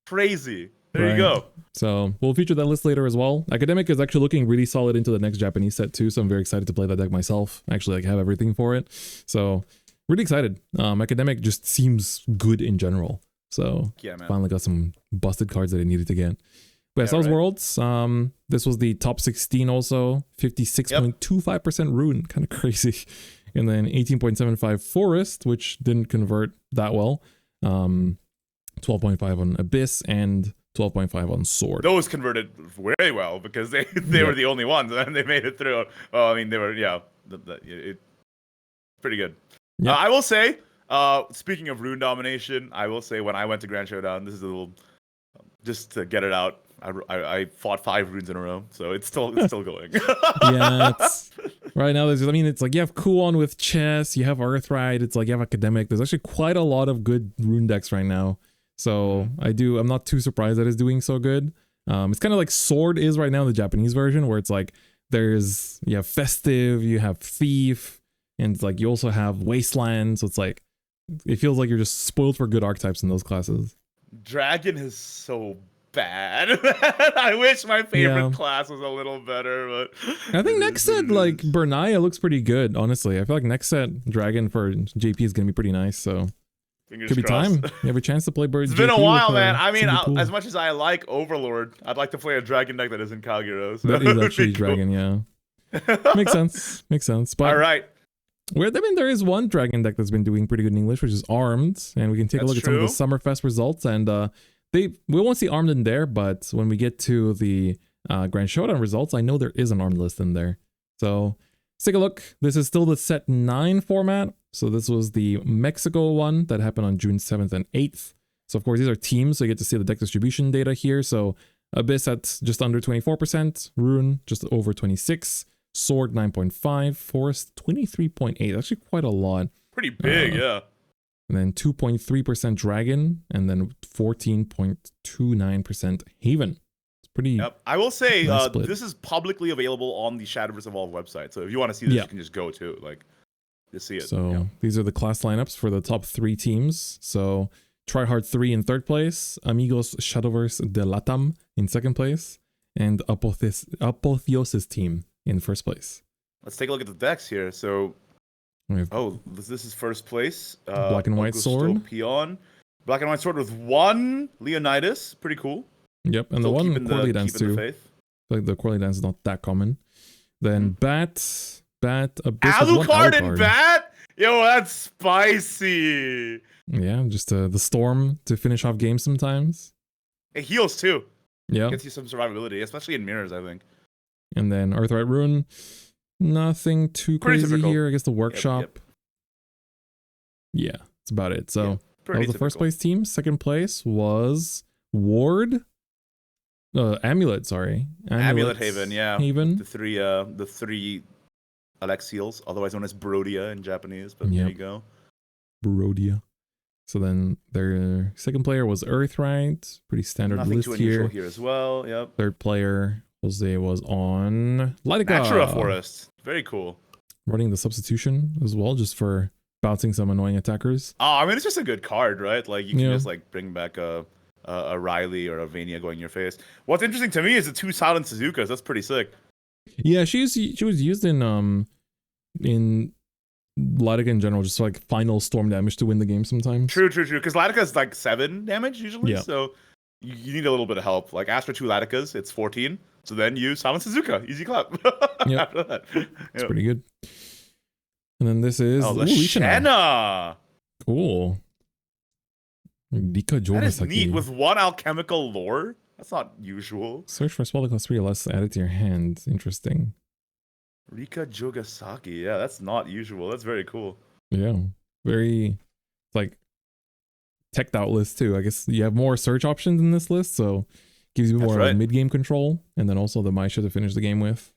Crazy. There you go. So we'll feature that list later as well. Academic is actually looking really solid into the next Japanese set too, so I'm very excited to play that deck myself. Actually, like have everything for it. So really excited. Academic just seems good in general. So finally got some busted cards that I needed to get. But that was Worlds. This was the top 16 also. 56.25% Rune. Kind of crazy. And then 18.75 Forest, which didn't convert that well. 12.5 on Abyss and 12.5 on Sword. Those converted very well because they were the only ones and they made it through. Well, I mean, they were, pretty good. Yeah. I will say, speaking of Rune domination, I will say when I went to Grand Showdown, this is a little, just to get it out, I fought 5 runes in a row, so it's still going. Right now, it's like you have Kuon with Chess, you have Earthright, it's like you have Academic. There's actually quite a lot of good rune decks right now. So I'm not too surprised that it's doing so good. It's kind of like Sword is right now in the Japanese version, where it's like you have Festive, you have Thief, and it's like you also have Wasteland. So it's like it feels like you're just spoiled for good archetypes in those classes. Dragon is so bad. I wish my favorite class was a little better, but I think next set, like, Bernaya looks pretty good, honestly. I feel like next set, Dragon for JP is going to be pretty nice, so fingers could be crossed. time. You have a chance to play Bird. It's been a while, man. I mean, as much as I like Overlord, I'd like to play a Dragon deck that isn't Kagero. So that is actually Dragon, yeah. Makes sense. But all right. There is one Dragon deck that's been doing pretty good in English, which is Armed, and we can take a look at some of the Summerfest results, and we won't see Armed in there, but when we get to the Grand Showdown results, I know there is an Armed list in there. So let's take a look. This is still the set 9 format. So this was the Mexico one that happened on June 7th and 8th. So of course, these are teams, so you get to see the deck distribution data here. So Abyss at just under 24%, Rune just over 26%, Sword 9.5%, Forest 23.8%. Actually quite a lot. Pretty big, yeah. And then 2.3% Dragon, and then 14.29% Haven. It's pretty. Yep. I will say nice this is publicly available on the Shadowverse Evolve website. So if you want to see this, you can just go to to see it. So these are the class lineups for the top 3 teams. So Tryhard 3 in 3rd place, Amigos Shadowverse de Latam in 2nd place, and Apotheosis team in 1st place. Let's take a look at the decks here. So, this is 1st place. Black and White Sword. Peon. Black and White Sword with 1 Leonidas. Pretty cool. Yep, and Still the one Corley Dance too. Like the Corley Dance is not that common. Then Bat, Abyss. Alucard and Bat? Yo, that's spicy. Yeah, just the Storm to finish off games sometimes. It heals too. Yeah. Gets you some survivability, especially in mirrors, I think. And then Earthright Rune. Nothing too crazy typical. here. I guess the Workshop. Yep. Yeah, that's about it. So that was the typical. first place team. 2nd place was Ward. Amulet, sorry. Amulet Haven, yeah. Haven. The three Alexials, otherwise known as Brodia in Japanese, but there you go. Brodia. So then their 2nd player was Earthright. Pretty standard Nothing list too unusual here as well, yep. 3rd player, Jose, was on Lightica. Natura Forest. Very cool. Running the substitution as well, just for bouncing some annoying attackers. Oh, I mean, it's just a good card, right? Like, you can just, bring back a Riley or a Vania going in your face. What's interesting to me is the 2 Silent Suzukas. That's pretty sick. Yeah, she was used in Lightica in general, just like final storm damage to win the game sometimes. True. Because Lightica is 7 damage usually, so you need a little bit of help. Like, ask for 2 Lighticas, it's 14. So then use Silent Suzuka. Easy clap. After that. It's pretty good. And then this is Lashana. Cool. That is neat. With 1 alchemical lore? That's not usual. Search for spell that costs 3 or less added to your hand. Interesting. Rika Jogasaki. Yeah, that's not usual. That's very cool. Yeah. Very, teched out list too. I guess you have more search options in this list, so gives you more mid-game control, and then also the Maisha to finish the game with.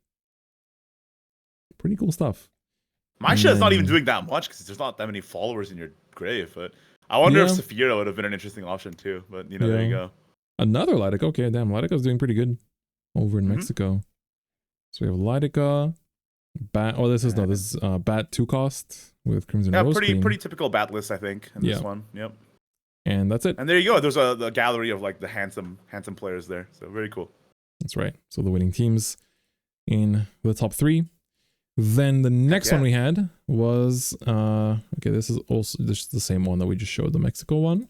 Pretty cool stuff. Maisha is not even doing that much because there's not that many followers in your grave, but I wonder if Saphira would have been an interesting option too. But there you go. Another Lightica. Okay, damn, Lightica's doing pretty good over in Mexico. So we have Lightica, Bat. Oh, this is Bat 2 cost with Crimson Rose. Yeah, pretty typical Bat list, I think, in this one. Yep. And that's it. And there you go. There's the gallery of the handsome players there. So very cool. That's right. So the winning teams in the top 3. Then the next one we had was this is also the same one that we just showed, the Mexico one.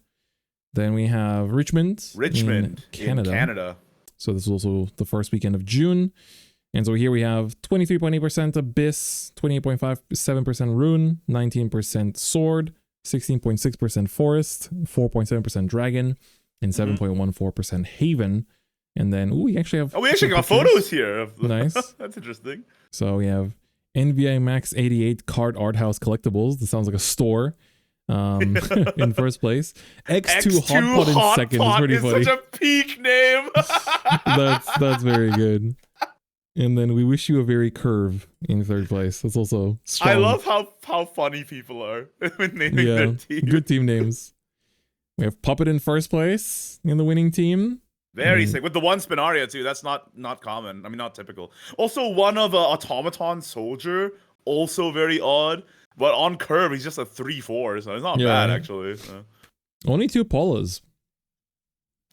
Then we have Richmond in Canada. So this is also the first weekend of June. And so here we have 23.8% Abyss, 28.57% Rune, 19% Sword, 16.6% Forest, 4.7% Dragon, and 7.14% Haven. And then, we actually have... we actually got photos here. Nice. That's interesting. So we have NVI Max 88 Card Art House Collectibles. This sounds like a store. In first place. X2 Hot Pot in second. It's pretty funny. Such a peak name. That's very good. And then We Wish You a Very Curve in 3rd place. That's also strong. I love how funny people are when naming their team. Good team names. We have Puppet in 1st place in the winning team. Very sick. With the 1 Spinaria too. That's not common. I mean, not typical. Also, one of Automaton Soldier. Also very odd. But on curve, he's just a 3/4, so it's not bad, actually. So. Only 2 Paulas.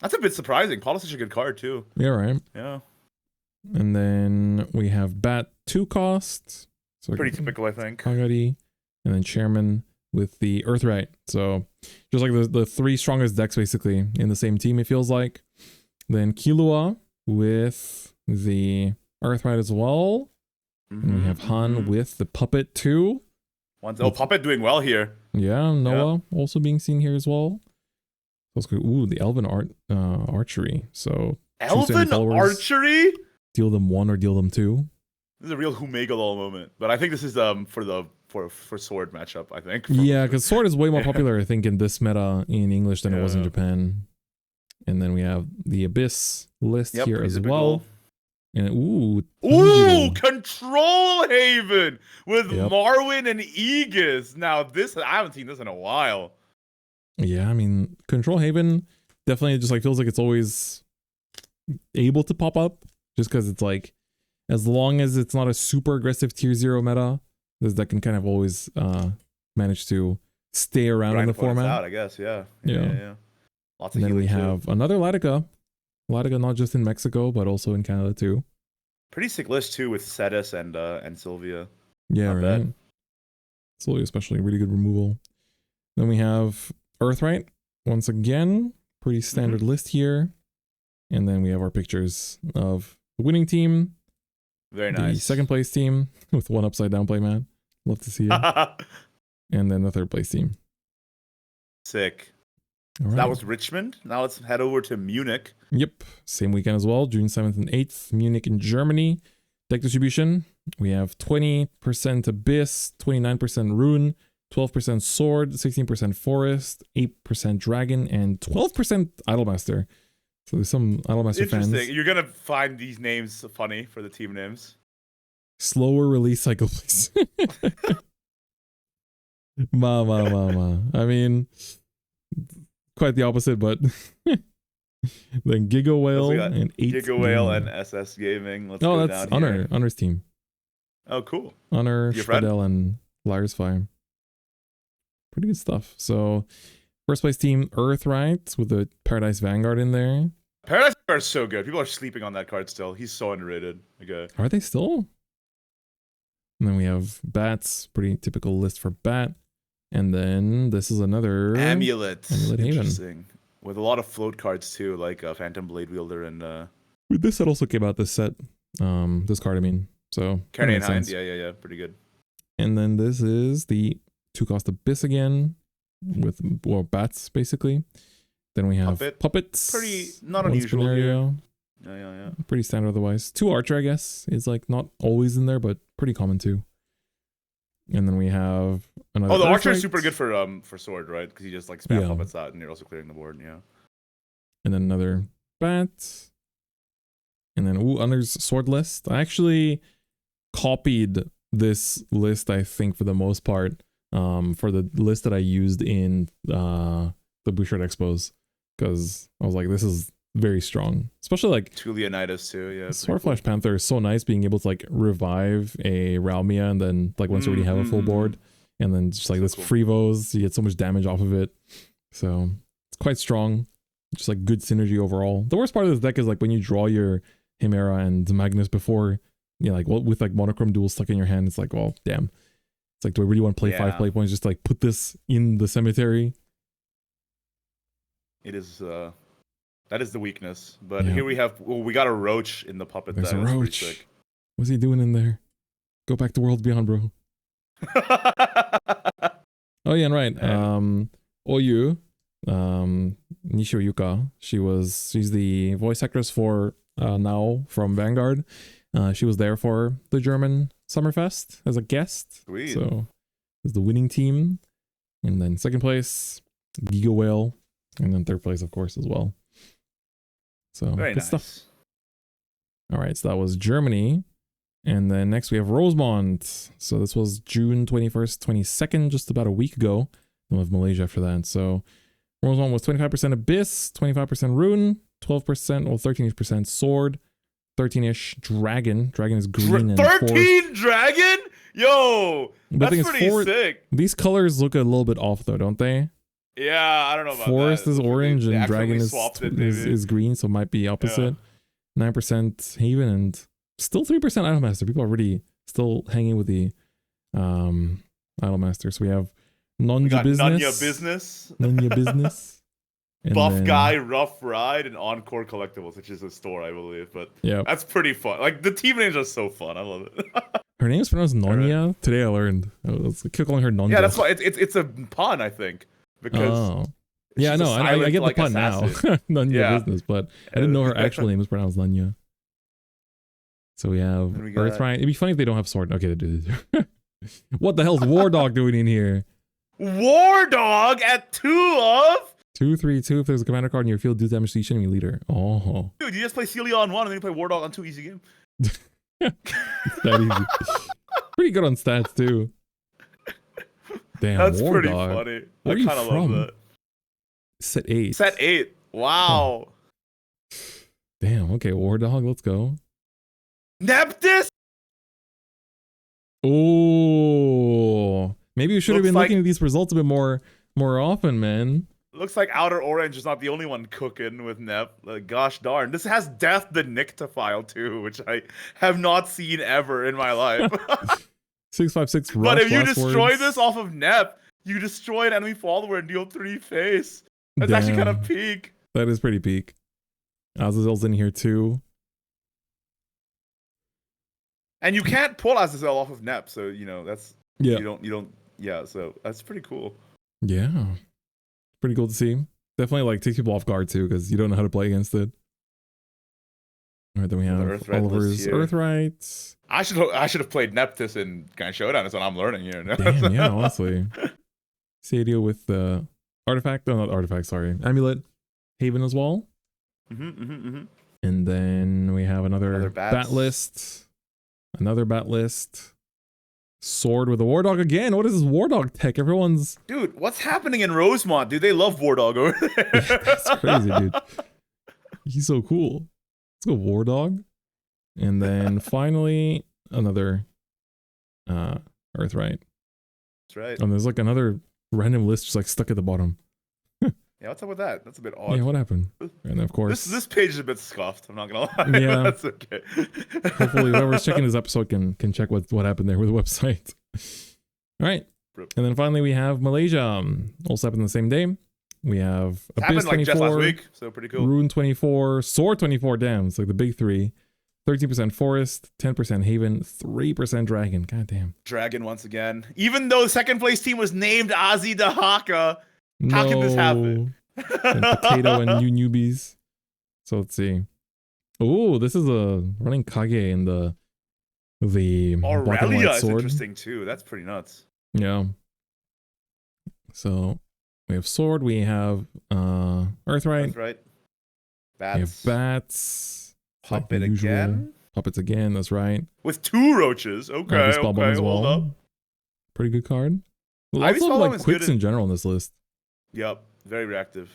That's a bit surprising. Paul is such a good card too. Yeah, right. Yeah. And then we have Bat 2 cost. So Pretty typical, I think. Kagari. And then Chairman with the Earthright. So just like the three strongest decks basically in the same team, it feels like. Then Killua with the Earthright as well. And we have Han with the Puppet 2. Puppet doing well here. Yeah, Noah also being seen here as well. Let's go. Ooh, the Elven archery. So Elven archery? Deal them 1 or deal them 2. This is a real Humegalol moment. But I think this is for sword matchup, I think. Yeah, because sword is way more popular, I think, in this meta in English than it was in Japan. And then we have the Abyss list here as well. And Control Haven with Marwyn and Aegis. Now this, I haven't seen this in a while. Yeah, I mean, Control Haven definitely just like feels like it's always able to pop up, just because it's like, as long as it's not a super aggressive tier 0 meta, this deck can kind of always manage to stay around in the format. Out, I guess, yeah. Lots of and then we too. have another Latica not just in Mexico but also in Canada too. Pretty sick list too with Cetus and Sylvia. Yeah, not right. Sylvia especially, really good removal. Then we have Earthright once again, pretty standard list here. And then we have our pictures of the winning team. Very nice. The second place team with one upside down playmat. Love to see it. And then the third place team. Sick. All right. So that was Richmond. Now let's head over to Munich. Yep. Same weekend as well. June 7th and 8th. Munich in Germany. Deck distribution. We have 20% Abyss, 29% Rune, 12% Sword, 16% Forest, 8% Dragon, and 12% Idolmaster. So there's some Idolmaster fans. Interesting. You're going to find these names funny for the team names. Slower release cycle, please. I mean, quite the opposite, but then Giga Whale and 8 Giga Whale and SS Gaming. Let's go that's down here. Honor's team. Oh, cool. Honor, Spadel, and Liar's Fire. Pretty good stuff. So, first place team, Earthright, with the Paradise Vanguard in there. Paradise Vanguard is so good. People are sleeping on that card still. He's so underrated. Okay. Are they still? And then we have Bats, pretty typical list for Bat. And then this is another Amulet Haven. Interesting. With a lot of float cards too, like Phantom Blade Wielder and with this set also came out this set. This card, I mean. So Carney and Hind, yeah. Pretty good. And then this is the 2-cost Abyss again. With bats basically. Then we have puppets. Pretty not unusual here. Yeah. Pretty standard otherwise. 2 Archer, I guess, is like not always in there, but pretty common too. And then we have another. Oh, the Archer is super good for sword, right? Because you just like spam puppets out, and you're also clearing the board. Yeah. And then another bat. And then Under's sword list. I actually copied this list, I think, for the most part, for the list that I used in the Bouchard Expos, because I was like, this is very strong, especially like Ignideus too. Yeah, Swordflash cool. Panther is so nice, being able to like revive a Ralmia, and then like once you already have a full board, and then just like this Frevos, you get so much damage off of it. So it's quite strong, just like good synergy overall. The worst part of this deck is like when you draw your Chimera and Magnus before, like with like monochrome duels stuck in your hand, it's like, well, damn. It's like, do I really want to play 5 play points just to like put this in the cemetery? It is that is the weakness. But here we have we got a Roach in the puppet. There's a Roach. What's he doing in there? Go back to Worlds Beyond, bro. Oh yeah, and right. Oyu, Nishio Yuka. She's the voice actress for Now from Vanguard. She was there for the German Summerfest as a guest. Sweet. So is the winning team. And then second place, Giga Whale. And then third place, of course, as well. So very nice stuff. All right, so that was Germany. And then next we have Rosemont. So this was June 21st, 22nd, just about a week ago. And we have Malaysia after that. So Rosemont was 25% Abyss, 25% Rune, 12%, well, 13% Sword, 13-ish Dragon. Dragon is green and 13 Dragon? Yo, that's pretty sick. These colors look a little bit off though, don't they? Yeah, I don't know about Forest that. is Looks like orange they and Dragon accidentally is, swapped it, is maybe. is green, so it might be opposite. 9% Haven and still 3% Idolmaster. People are really still hanging with the Idolmaster. So we have We Nonja got Business. Nunya Business, Nunya Business. And Buff then- Guy, Rough Ride, and Encore Collectibles, which is a store, I believe. But Yeah. that's pretty fun. Like, the team names are so fun. I love it. Her name is pronounced Nonya. Today I learned. Let's keep calling her Nonja. Yeah, that's why it's a pun, I think. Because Oh. Yeah, she's no, a I silent, get the like, pun now. assassin. Nanya Yeah. Business, but I didn't know her actual name was pronounced Nanya. So we have Then we got- Earthright. It'd be funny if they don't have sword. Okay, they do. What the hell's War Dog doing in here? War Dog at 2 of. 2/3/2. If there's a commander card in your field, do damage to each enemy leader. Oh, Dude, you just play Celia on 1 and then you play War Dog on 2. Easy game. it's that easy. Pretty good on stats too. Damn, That's War pretty Dog. funny. Where I are you kind of love from? that. Set 8. Set 8. Wow. Damn. Okay, War Dog. Let's go. Neptus. Oh, maybe you should have Looks been like- looking at these results a bit more often, man. Looks like Outer Orange is not the only one cooking with Nep. Like, gosh darn. This has Death the Nyctophile too, which I have not seen ever in my life. 656. But if you last destroy words. this off of Nep, you destroy an enemy follower and deal 3 face. That's actually kind of Damn. peak. That is pretty peak. Azazel's in here too. And you can't pull Azazel off of Nep, so you know that's Yeah. you don't yeah, so that's pretty cool. Yeah. Pretty cool to see. Definitely like takes people off guard too, because you don't know how to play against it. Alright, then we have Earthright list Oliver's here. Earthright. I should have played Neptus in Grand Showdown. That's what I'm learning here. Damn, yeah, honestly. Sadio with the artifact. Oh, not artifact, sorry. Amulet. Haven as well. And then we have another bats. bat list. Another bat list. Sword with a War Dog again. What is this War Dog tech? Everyone's Dude, what's happening in Rosemont? Dude, they love War Dog over there. that's crazy, dude. He's so cool. Let's go War Dog. And then finally another Earthright. That's right. And there's like another random list just like stuck at the bottom. Yeah, what's up with that? That's a bit odd. Yeah, what happened? And then of course This page is a bit scuffed. I'm not gonna lie. Yeah. That's okay. hopefully whoever's checking this episode can check what happened there with the website. All right. Rip. And then finally we have Malaysia. Also happened the same day. We have It Abyss happened like just last 24, week, so pretty cool. Rune 24, Sword 24, damn, it's like the big three. 13% Forest, 10% Haven, 3% Dragon. God damn. Dragon once again. Even though the second place team was named Ozzy Dahaka. How can this happen? And Potato and new newbies. So let's see. Oh, this is a running Kage in the black and white Aurelia is sword. interesting too. That's pretty nuts. Yeah. So we have sword, we have Earthright, That's right. we have Bats. bats, like Puppet usual. again. Puppets again, that's right. With 2 roaches. Okay, Ivy Spellbomb okay, as hold well. up. Pretty good card. Ivy Lots of Spellbomb like is quicks good in general in this list. Yep, very reactive.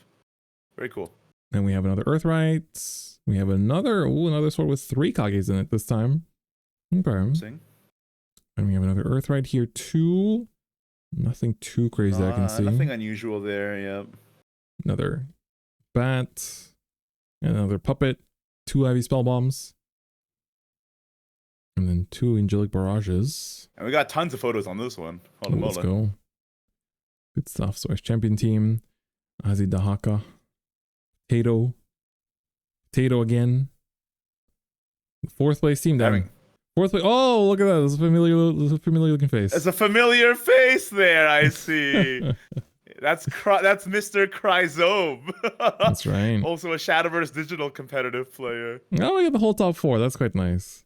Very cool. And we have another Earthright. We have another sword with 3 Kages in it this time. Okay. Sing. And we have another Earthright here too. Nothing too crazy I can see. Nothing unusual there, yep. Another bat. And another puppet. 2 Ivy Spell Bombs. And then 2 Angelic Barrages. And we got tons of photos on this one. Holy Let's moly. go. Good stuff. So it's champion team. Azi Dahaka. Potato. Potato again. Fourth place team, damn. Having- Fourth place. Oh, look at that. This is a familiar looking face. There's a familiar face there, I see. That's Mr. Chrysome. That's right. Also a Shadowverse digital competitive player. Oh, we got the whole top 4. That's quite nice.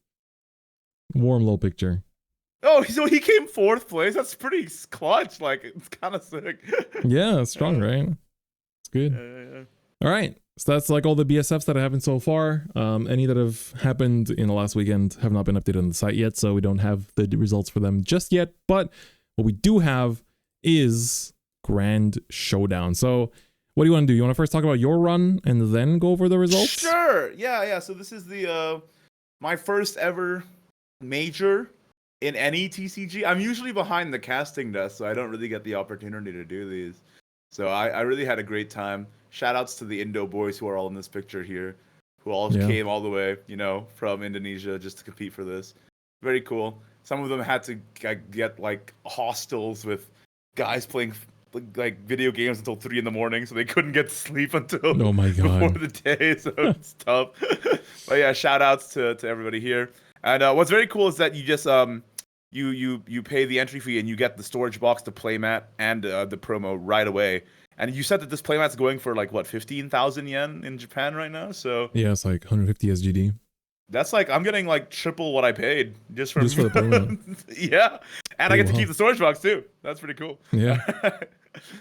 Warm little picture. Oh, so he came 4th place. That's pretty clutch. Like, it's kind of sick. Yeah, it's strong, right? It's good. Yeah. All right. So that's like all the BSFs that have happened so far. Any that have happened in the last weekend have not been updated on the site yet, so we don't have the results for them just yet. But what we do have is Grand Showdown. So what do you want to do? You want to first talk about your run and then go over the results? Sure. Yeah. So this is the my first ever major in any TCG. I'm usually behind the casting desk, so I don't really get the opportunity to do these. So I really had a great time. Shout outs to the Indo boys who are all in this picture here, who all Yeah. came all the way, from Indonesia just to compete for this. Very cool. Some of them had to get like hostels with guys playing like video games until 3 a.m, so they couldn't get sleep until Oh my before god. the day. So it's tough. But yeah, shout outs to everybody here. And what's very cool is that you just you pay the entry fee and you get the storage box, the playmat, and the promo right away. And you said that this playmat's going for like what 15,000 yen in Japan right now. So Yeah, it's like 150 SGD. that's like I'm getting like triple what I paid just for Just for the playmat. Yeah, and I get to Wow. keep the storage box too. That's pretty cool. Yeah.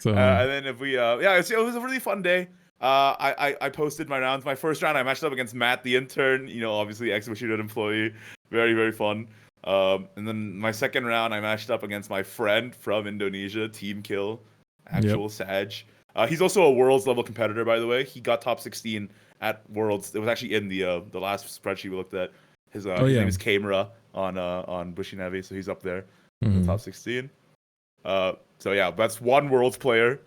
So And then if we it was a really fun day. I posted my rounds. My first round I matched up against Matt the intern, obviously ex-Bushido employee. Very, very fun. And then my second round I matched up against my friend from Indonesia, Team Kill, actual Sag. He's also a Worlds level competitor, by the way. He got top 16 at Worlds. It was actually in the last spreadsheet we looked at. His name is Kamera on Bushy Navi, so he's up there in the top 16. So yeah, that's one Worlds player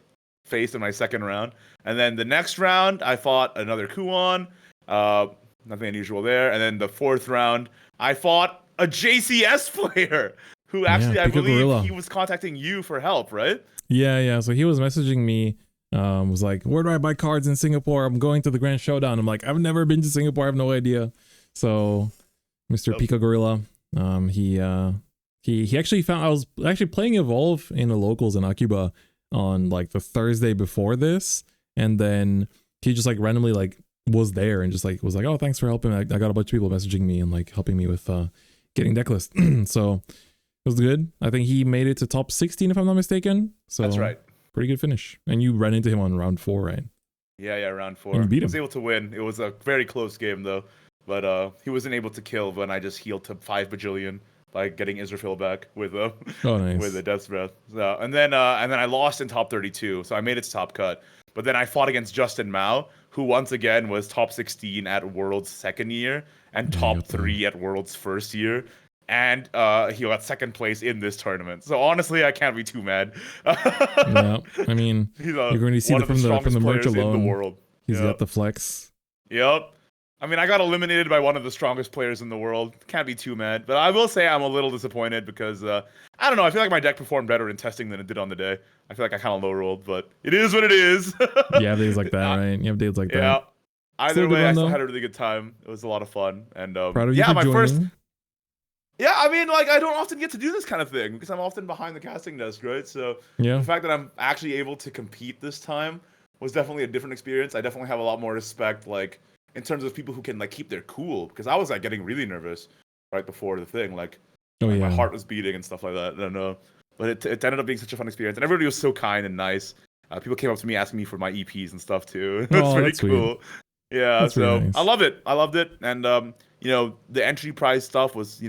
faced in my second round. And then the next round, I fought another Kuon. Nothing unusual there. And then the fourth round, I fought a JCS player who actually, I believe, Gorilla. he was contacting you for help, right? Yeah. So he was messaging me, was like, where do I buy cards in Singapore? I'm going to the Grand Showdown. I'm like, I've never been to Singapore. I have no idea. So Mr. Pika Gorilla, he actually found, I was actually playing Evolve in the locals in Akiba on like the Thursday before this. And then he just like randomly like was there and just like was like, oh, thanks for helping. I got a bunch of people messaging me and like helping me with getting deck list. So it was good. I think he made it to top 16 if I'm not mistaken. So That's right. Pretty good finish. And you ran into him on round 4, right? Yeah, round 4. And you beat him. I was able to win. It was a very close game though, but he wasn't able to kill when I just healed to 5 bajillion by getting Israfil back with nice. with the Death's Breath. So, and then I lost in top 32, so I made it to top cut. But then I fought against Justin Mao, who once again was top 16 at World's second year and top 3 at World's first year. And he got second place in this tournament. So honestly, I can't be too mad. Yeah, I mean, you're going to see one that of from the merch players alone. in the world. He's got the flex. Yep. I mean, I got eliminated by one of the strongest players in the world. Can't be too mad. But I will say I'm a little disappointed because, I don't know, I feel like my deck performed better in testing than it did on the day. I feel like I kind of low-rolled, but it is what it is. You have days like that, right? You have days like that. Yeah. Either Still a good way, run, I still though. had a really good time. It was a lot of fun. And Proud of you yeah, for my joining. first... Yeah, I mean, like, I don't often get to do this kind of thing because I'm often behind the casting desk, right? So Yeah. the fact that I'm actually able to compete this time was definitely a different experience. I definitely have a lot more respect, like, in terms of people who can, like, keep their cool. Because I was, like, getting really nervous right before the thing. Like, my heart was beating and stuff like that. I don't know. But it ended up being such a fun experience. And everybody was so kind and nice. People came up to me asking me for my EPs and stuff, too. It's pretty cool. Sweet. Yeah, That's so really nice. I loved it. And, the entry prize stuff was,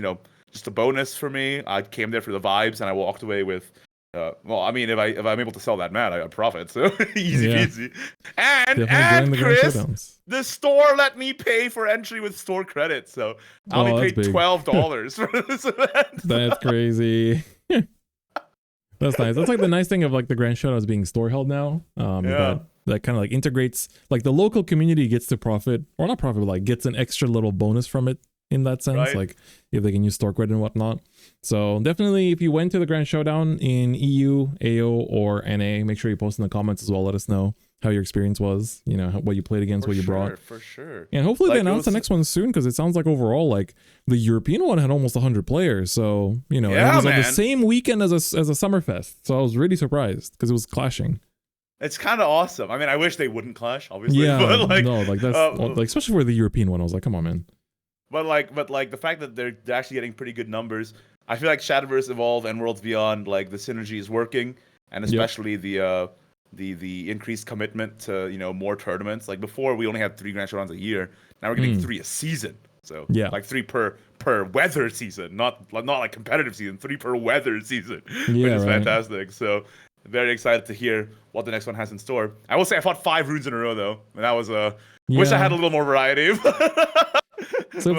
just a bonus for me. I came there for the vibes, and I walked away with. Well, I mean, if I'm able to sell that mat, I got profit. So easy peasy. And Chris, the store let me pay for entry with store credit, so I only paid $12 for this event. That's crazy. That's nice. That's like the nice thing of like the Grand Showdowns being store held now. That kind of like integrates, like the local community gets to profit, or not profit, but like gets an extra little bonus from it. In that sense, right. Like if they can use store credit and whatnot. So definitely, if you went to the Grand Showdown in EU, AO, or NA, make sure you post in the comments as well. Let us know how your experience was. What you played against, what you brought. For sure. And hopefully they announce the next one soon, because it sounds like overall, like the European one had almost 100 players. So it was on the same weekend as a Summerfest. So I was really surprised because it was clashing. It's kind of awesome. I mean, I wish they wouldn't clash, obviously. Yeah, but that's like especially for the European one. I was like, come on, man. But the fact that they're actually getting pretty good numbers, I feel like Shadowverse, Evolve, and Worlds Beyond, like the synergy is working, and especially the increased commitment to more tournaments. Like before, we only had 3 Grand Showdowns a year. Now we're getting 3 a season. So like 3 per weather season, not like competitive season, 3 per weather season, which is fantastic. So very excited to hear what the next one has in store. I will say I fought 5 runes in a row though, and that was wish I had a little more variety. So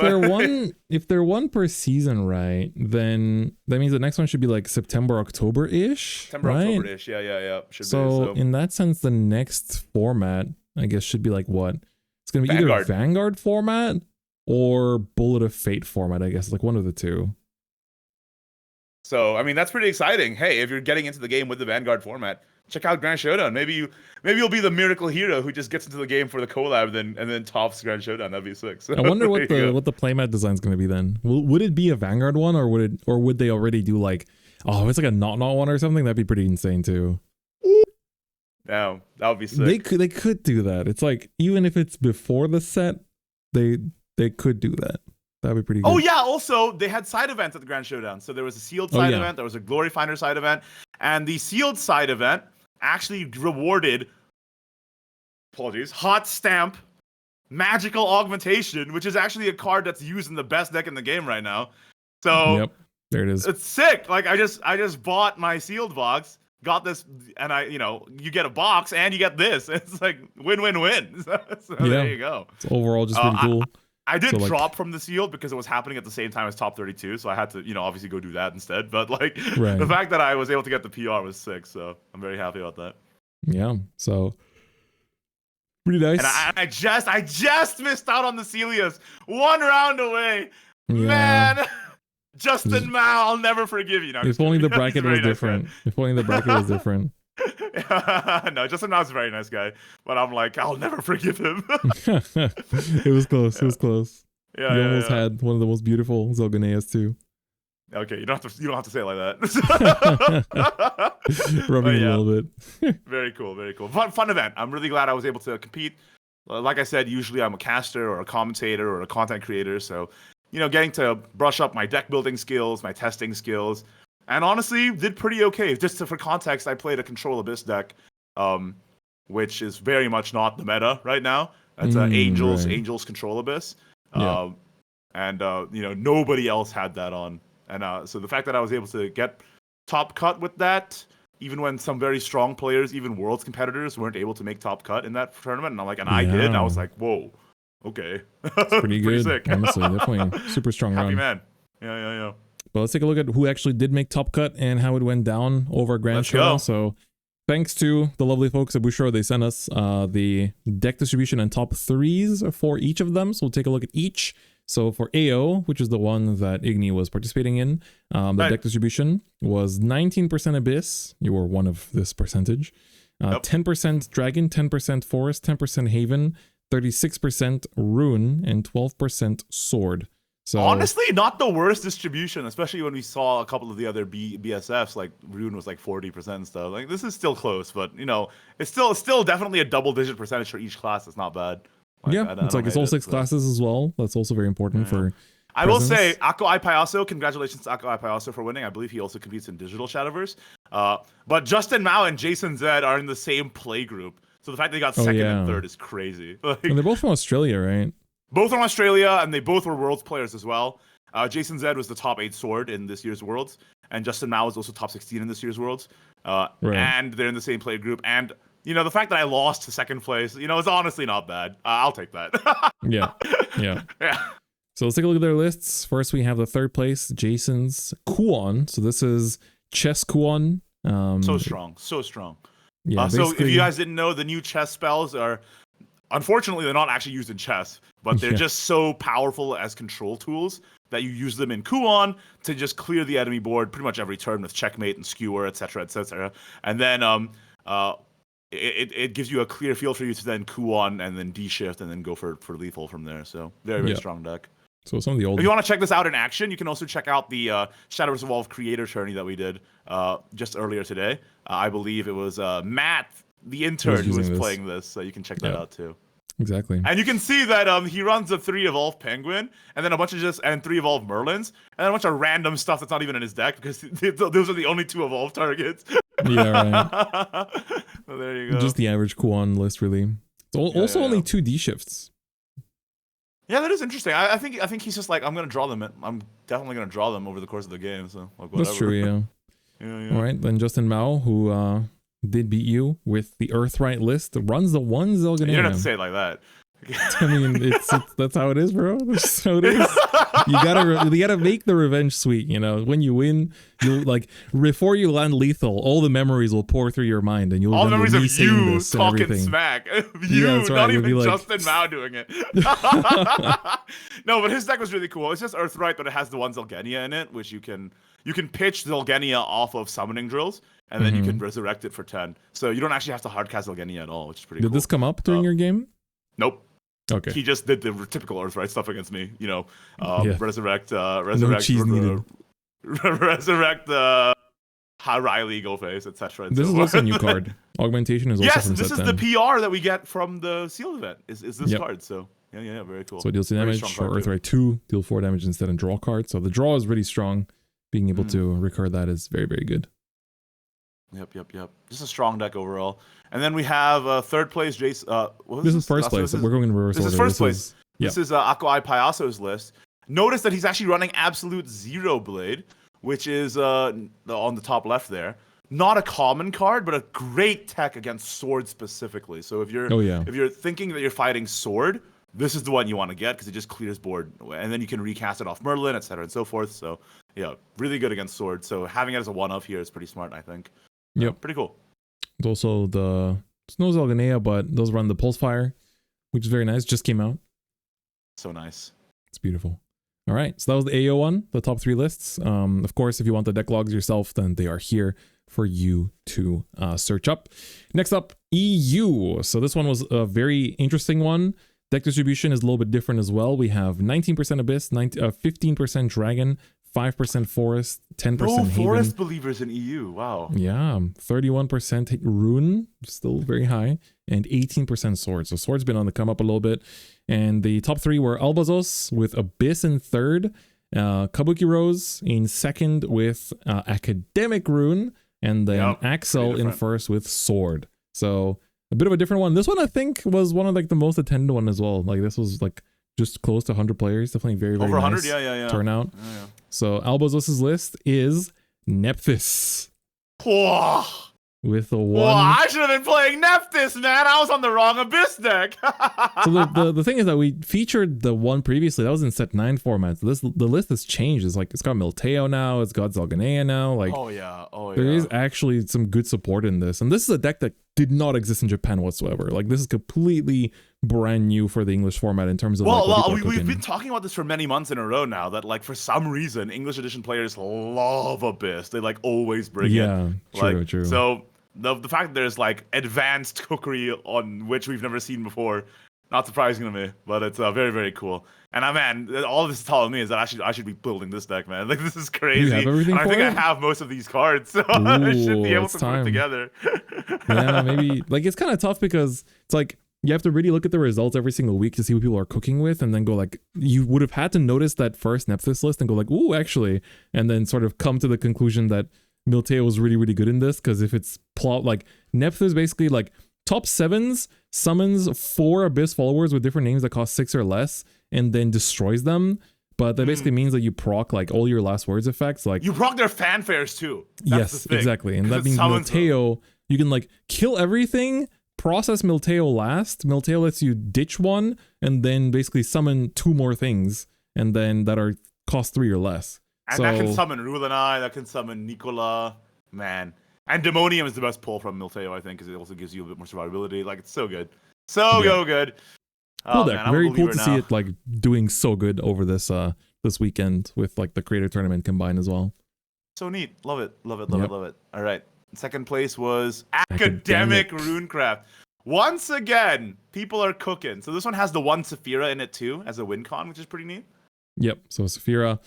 if they're one per season, right, then that means the next one should be like September, October-ish. September, right? October-ish. Yeah. Should be, So in that sense, the next format, I guess, should be like what? It's gonna be either Vanguard format or Bullet of Fate format, I guess, like one of the two. So I mean, that's pretty exciting. Hey, if you're getting into the game with the Vanguard format, check out Grand Showdown. Maybe you'll be the miracle hero who just gets into the game for the collab, and then tops Grand Showdown. That'd be sick. So, I wonder what the playmat design is going to be then. Would it be a Vanguard one, or would they already do like, oh, it's like a not one or something? That'd be pretty insane too. Yeah, that would be sick. They could do that. It's like, even if it's before the set, they could do that. That'd be pretty good. Oh yeah, also they had side events at the Grand Showdown. So there was a sealed side event, there was a Glory Finder side event, and the sealed side event actually rewarded, Hot Stamp Magical Augmentation, which is actually a card that's used in the best deck in the game right now. So yep, there it is. It's sick. Like I just bought my sealed box, got this, and you get a box and you get this. It's like win-win-win. So there you go. It's overall just pretty cool. I did drop from the sealed because it was happening at the same time as top 32, so I had to, obviously go do that instead. But the fact that I was able to get the PR was sick, so I'm very happy about that. Yeah, so pretty nice. And I just missed out on the Celius, 1 round away. Yeah. Man, Justin Mao, I'll never forgive you. No, if only the bracket was different. If only the bracket was different. No, Justin Mao's a very nice guy, but I'm like, I'll never forgive him. It was close. Yeah. It was close. Yeah, he almost had one of the most beautiful Zilganeas too. Okay, you don't have to say it like that. Rubbing a little bit. Very cool. Fun event. I'm really glad I was able to compete. Like I said, usually I'm a caster or a commentator or a content creator, so getting to brush up my deck building skills, my testing skills. And honestly, did pretty okay. Just for context, I played a Control Abyss deck, which is very much not the meta right now. That's Angels Control Abyss. And nobody else had that on. And so the fact that I was able to get top cut with that, even when some very strong players, even Worlds competitors, weren't able to make top cut in that tournament, and I'm like, I did. And I was like, whoa, okay, it's pretty good. Sick. Honestly, definitely super strong Happy run. Man. Yeah. But let's take a look at who actually did make top cut and how it went down over Grand Showdown. So thanks to the lovely folks at Bushro, they sent us the deck distribution and top 3s for each of them. So we'll take a look at each. So for AO, which is the one that Igni was participating in, deck distribution was 19% Abyss. You were one of this percentage. 10% Dragon, 10% Forest, 10% Haven, 36% Rune, and 12% Sword. So honestly, not the worst distribution, especially when we saw a couple of the other BSFs, like Rune was like 40% and stuff. Like this is still close, but it's still definitely a double-digit percentage for each class. It's not bad. It's all 6 classes as well. That's also very important for. I will say, Ako Ipayaso, congratulations to Ako Ipayaso for winning. I believe he also competes in digital Shadowverse. But Justin Mao and Jason Zed are in the same play group, so the fact they got second and third is crazy. And they're both from Australia, right? Both from Australia, and they both were Worlds players as well. Jason Zed was the top 8 sword in this year's Worlds, and Justin Mao was also top 16 in this year's Worlds. And they're in the same play group. And the fact that I lost to second place, it's honestly not bad. I'll take that. Yeah. So let's take a look at their lists. First, we have the third place, Jason's Kuon. So this is Chess Kuon. So strong. Yeah. So if you guys didn't know, the new chess spells are. Unfortunately, they're not actually used in chess, but they're just so powerful as control tools that you use them in Kuon to just clear the enemy board pretty much every turn with checkmate and skewer, etc., etc. And then it gives you a clear field for you to then Kuon and then D-shift and then go for lethal from there. So very strong deck. So some of the old. If you want to check this out in action, you can also check out the Shadowverse Evolved Creator Tourney that we did just earlier today. I believe it was Matt, the intern, who was playing this, so you can check that out too. Exactly. And you can see that he runs a 3 Evolved Penguin, and then a bunch of 3 Evolved Merlins, and then a bunch of random stuff that's not even in his deck because those are the only 2 Evolved targets. Yeah, right. So there you go. Just the average Kuon list, really. It's only 2 D shifts. Yeah, that is interesting. I think he's just like, I'm gonna draw them. I'm definitely gonna draw them over the course of the game. So like, whatever. That's true. Yeah. All right, then Justin Mao, who did beat you with the Earthright list, runs the 1 Zilganea. You don't have to say it like that. I mean, it's that's how it is, bro. That's just how it is. You gotta make the revenge sweet. You know, when you win, you'll like before you land lethal, all the memories will pour through your mind, and you'll all memories of you talking everything. Smack. That's right. Not You'll even be like- Justin Mao doing it. No, but his deck was really cool. It's just Earthright, but it has the one Zilgenia in it, which you can pitch Zilgenia off of summoning drills, and then you can resurrect it for 10. So you don't actually have to hardcast Zilgenia at all, which is pretty cool. Did this come up during your game? Nope. Okay. He just did the typical Earthright stuff against me, you know, resurrect, cheese needed. resurrect Riley, Go Face, etc. This is also a new card. Augmentation is also Yes, from this set is 10. the PR that we get from the sealed event. Is this Yep. card? So yeah, very cool. So it deals 2 Very damage, strong or card, too. Earthright 2, deal 4 damage instead and draw a card. So the draw is really strong. Being able to recur that is very, very good. Yep. Just a strong deck overall. And then we have third place, Jace. What was This is first place. We're going in reverse This order. is first place. Yep. This is Akwai Payaso's list. Notice that he's actually running Absolute Zero Blade, which is on the top left there. Not a common card, but a great tech against sword specifically. So if you're thinking that you're fighting sword, this is the one you want to get because it just clears board, and then you can recast it off Merlin, etc. and so forth. So yeah, really good against sword. So having it as a one-of here is pretty smart, I think. Yep. Pretty cool. It's also the Snow Zalganea, but those run the Pulse Fire, which is very nice. Just came out. So nice. It's beautiful. All right, so that was the AO one, the top 3 lists. Of course, if you want the deck logs yourself, then they are here for you to search up. Next up, EU. So this one was a very interesting one. Deck distribution is a little bit different as well. We have 19% Abyss, 15% Dragon, 5% Forest, 10% No Haven. Forest believers in EU. Wow. Yeah, 31% Rune, still very high, and 18% Swords. So Swords been on the come up a little bit. And the top 3 were Albazos with Abyss in third, Kabuki Rose in second with Academic Rune, and then Axel in first with Sword. So a bit of a different one. This one I think was one of like the most attended one as well. Like this was like just close to 100 players. Definitely very, very over 100. nice Yeah. turnout. Yeah. So Albazos' list is Nephthys Whoa. with a Whoa, 1. I should have been playing Nephthys, man. I was on the wrong Abyss deck. So the thing is that we featured the one previously. That was in set 9 format. So the list has changed. It's like it's got Milteo now. It's got Zalganea now. Like Oh yeah. there is actually some good support in this. And this is a deck that did not exist in Japan whatsoever. Like this is completely brand new for the English format in terms of we've been talking about this for many months in a row now, that like for some reason English edition players love Abyss. They like always bring it. True. So the fact that there's like advanced cookery on which we've never seen before, not surprising to me, but it's very, very cool. And man, all this is telling me is that I should be building this deck, man. Like this is crazy. You have everything and I for think it? I have most of these cards, so I should be able it's to put time. it together. Yeah, maybe like it's kind of tough because it's like you have to really look at the results every single week to see what people are cooking with, and then go like you would have had to notice that first Nephthys list and go like, ooh, actually, and then sort of come to the conclusion that Milteo was really, really good in this, because if it's plot like Nephthys basically like top 7s summons 4 Abyss followers with different names that cost 6 or less and then destroys them. But that basically means that you proc like all your last words effects. Like You proc their fanfares too. That's the yes, thing. exactly. And 'Cause that it means summons them. Milteo, you can like kill everything, process Milteo last. Milteo lets you ditch one and then basically summon 2 more things and then that are cost 3 or less. And that can summon Rulanai, that can summon Nicola, man. And Demonium is the best pull from Milteo, I think, because it also gives you a bit more survivability. Like, it's so good. So good. Cool Oh, deck. man, I'm a Very cool believer to now. see it like doing so good over this this weekend with like the creator tournament combined as well. So neat. Love it. Yep. Love it. All right. Second place was Academic Runecraft. Once again, people are cooking. So this one has the one Saphira in it too, as a win con, which is pretty neat. Yep. So Saphira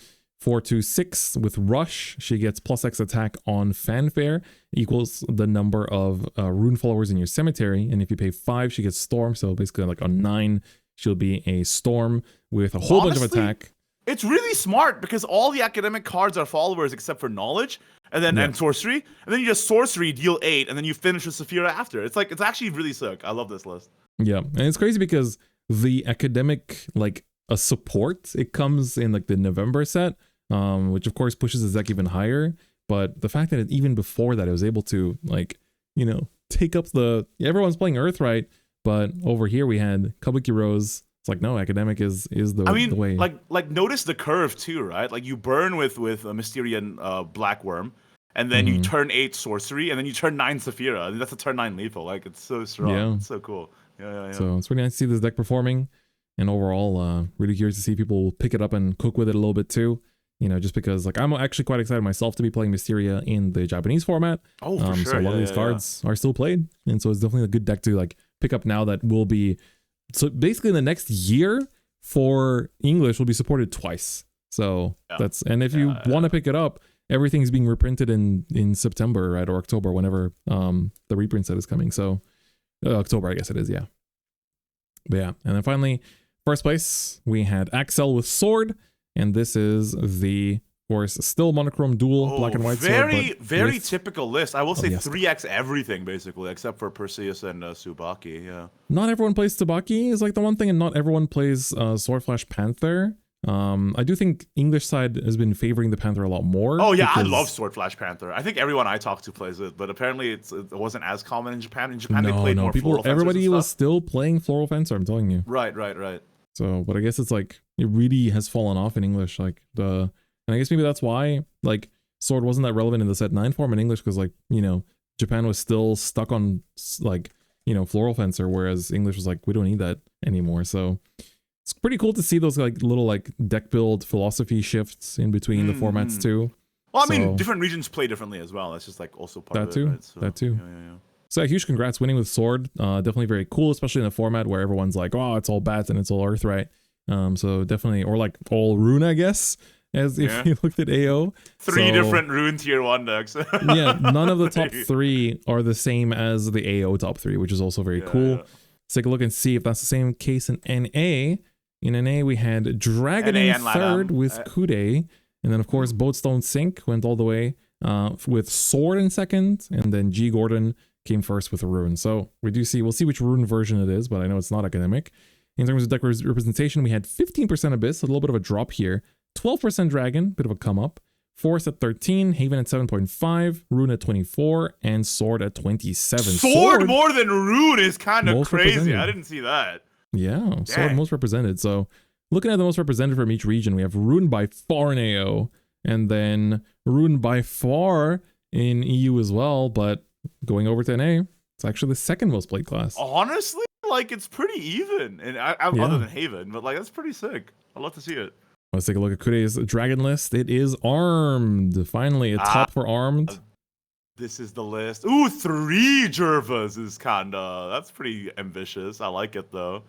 4/6 with Rush. She gets +X attack on Fanfare, equals the number of rune followers in your cemetery. And if you pay 5, she gets Storm. So basically, like on 9, she'll be a Storm with a whole bunch of attack. It's really smart because all the academic cards are followers except for knowledge and sorcery. And then you just sorcery, deal 8, and then you finish with Saphira after. It's like it's actually really sick. I love this list. Yeah. And it's crazy because the academic, like a support, it comes in like the November set. Which of course pushes the deck even higher. But the fact that even before that, it was able to like, take up everyone's playing Earthright, But over here we had Kabuki Rose. It's like, no, academic is the the way. Like notice the curve too, right? Like you burn with a Mysterian Black Worm, and then you turn 8 sorcery, and then you turn 9 Saphira. I mean, that's a turn 9 lethal. Like it's so strong. Yeah. It's so cool. Yeah. So it's really nice to see this deck performing, and overall, really curious to see people pick it up and cook with it a little bit too. You know, just because like I'm actually quite excited myself to be playing Mysteria in the Japanese format. Oh, for sure. So a lot of these cards are still played, and so it's definitely a good deck to like pick up now that will be. So basically, in the next year for English will be supported twice. So that's, and if you want to pick it up, everything's being reprinted in September, right, or October, whenever the reprint set is coming. So October, I guess it is, yeah. But yeah, and then finally, first place we had Axel with Sword, and this is the, of course, still monochrome dual black and white very sword, typical list. I will say 3x everything basically, except for Perseus and Tsubaki. Yeah. Not everyone plays Tsubaki is like the one thing, and not everyone plays Sword Flash Panther. I do think English side has been favoring the Panther a lot more. Oh yeah, I love Sword Flash Panther. I think everyone I talk to plays it, but apparently it wasn't as common in Japan. In Japan, they played more Floral Fencers. Everybody was still playing Floral Fencer. I'm telling you. Right. So, but I guess it's like it really has fallen off in English. Like and I guess maybe that's why like Sword wasn't that relevant in the set 9 form in English, because like, you know, Japan was still stuck on like, you know, Floral Fencer, whereas English was like, we don't need that anymore. So it's pretty cool to see those like little like deck build philosophy shifts in between the formats too. Well, I mean, different regions play differently as well. That's just like also part of it. Right? So, that too. Yeah. So a huge congrats winning with Sword. Definitely very cool, especially in a format where everyone's like, oh, it's all bats and it's all earth, right? So definitely, or like all rune, I guess, as if you looked at AO. Three different rune tier 1 decks. Yeah, none of the top 3 are the same as the AO top 3, which is also very cool. Yeah. Let's take a look and see if that's the same case in NA. In NA, we had Dragon in third with Kude, and then of course Boatstone Sink went all the way with Sword in second, and then G Gordon came first with a rune. So we'll see which rune version it is, but I know it's not academic. In terms of deck representation, we had 15% Abyss, a little bit of a drop here, 12% Dragon, bit of a come up, Forest at 13, Haven at 7.5, Rune at 24, and Sword at 27. Sword more than Rune is kind of crazy. I didn't see that. Yeah, Sword most represented. So looking at the most represented from each region, we have Rune by far in AO, and then Rune by far in EU as well, but going over to NA, it's actually the second most played class. Honestly, like it's pretty even, and other than Haven, but like that's pretty sick. I'd love to see it. Let's take a look at Kude's Dragon list. It is Armed. Finally, a top for Armed. This is the list. Ooh, 3 Jervas is kinda. That's pretty ambitious. I like it though.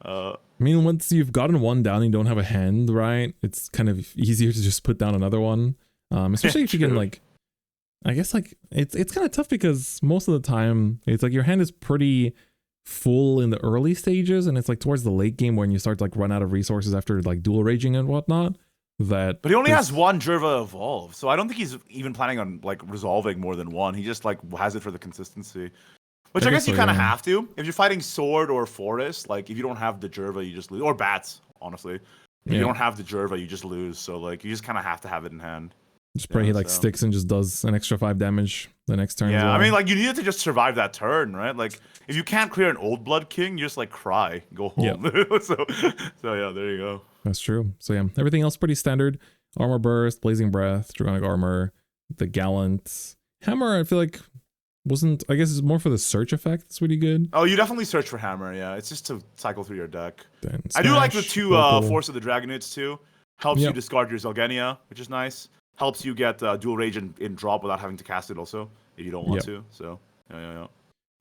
I mean, once you've gotten one down and you don't have a hand, right? It's kind of easier to just put down another one. Especially if you can like, I guess like it's kind of tough because most of the time it's like your hand is pretty full in the early stages, and it's like towards the late game when you start to like run out of resources after like dual raging and whatnot. But he only has 1 Jerva evolve, so I don't think he's even planning on like resolving more than 1. He just like has it for the consistency. Which I guess you kind of have to. If you're fighting Sword or Forest, like if you don't have the Jerva, you just lose. Or Bats, honestly. If you don't have the Jerva, you just lose. So like you just kind of have to have it in hand. Just pray he like sticks and just does an extra 5 damage the next turn. Yeah, I mean like you needed to just survive that turn, right? Like if you can't clear an Old Blood King, you just like cry, go home. so yeah, there you go. That's true. So yeah, everything else pretty standard. Armor Burst, Blazing Breath, Draconic Armor, the Gallant Hammer. I feel like I guess it's more for the search effect. It's really good. Oh, you definitely search for Hammer. Yeah, it's just to cycle through your deck. Then I do like the 2 Force of the Dragonids too. Helps you discard your Zelgenia, which is nice. Helps you get Dual Rage in drop without having to cast it also, if you don't want to. So, yeah.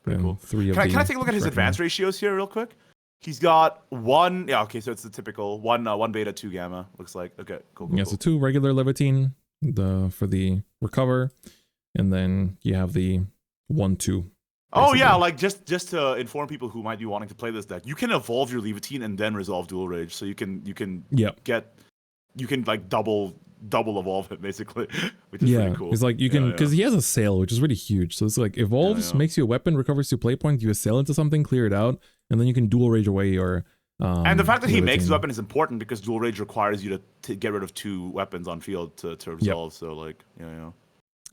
Pretty cool. Can I take a look at his advance ratios here real quick? He's got 1... Yeah, okay, so it's the typical 1 beta, 2 gamma, looks like. Okay, cool. Yeah, so 2 regular Levitine for the recover, and then you have the 1/2. Oh yeah, like just to inform people who might be wanting to play this deck, you can evolve your Levitine and then resolve Dual Rage, so you can like double evolve it basically, which is pretty cool. It's like you can, because he has a sail, which is really huge. So it's like evolves, makes you a weapon, recovers 2 play points, you sail into something, clear it out, and then you can Dual Rage away your. And the fact that he makes his weapon is important because Dual Rage requires you to get rid of 2 weapons on field to resolve. So like, yeah.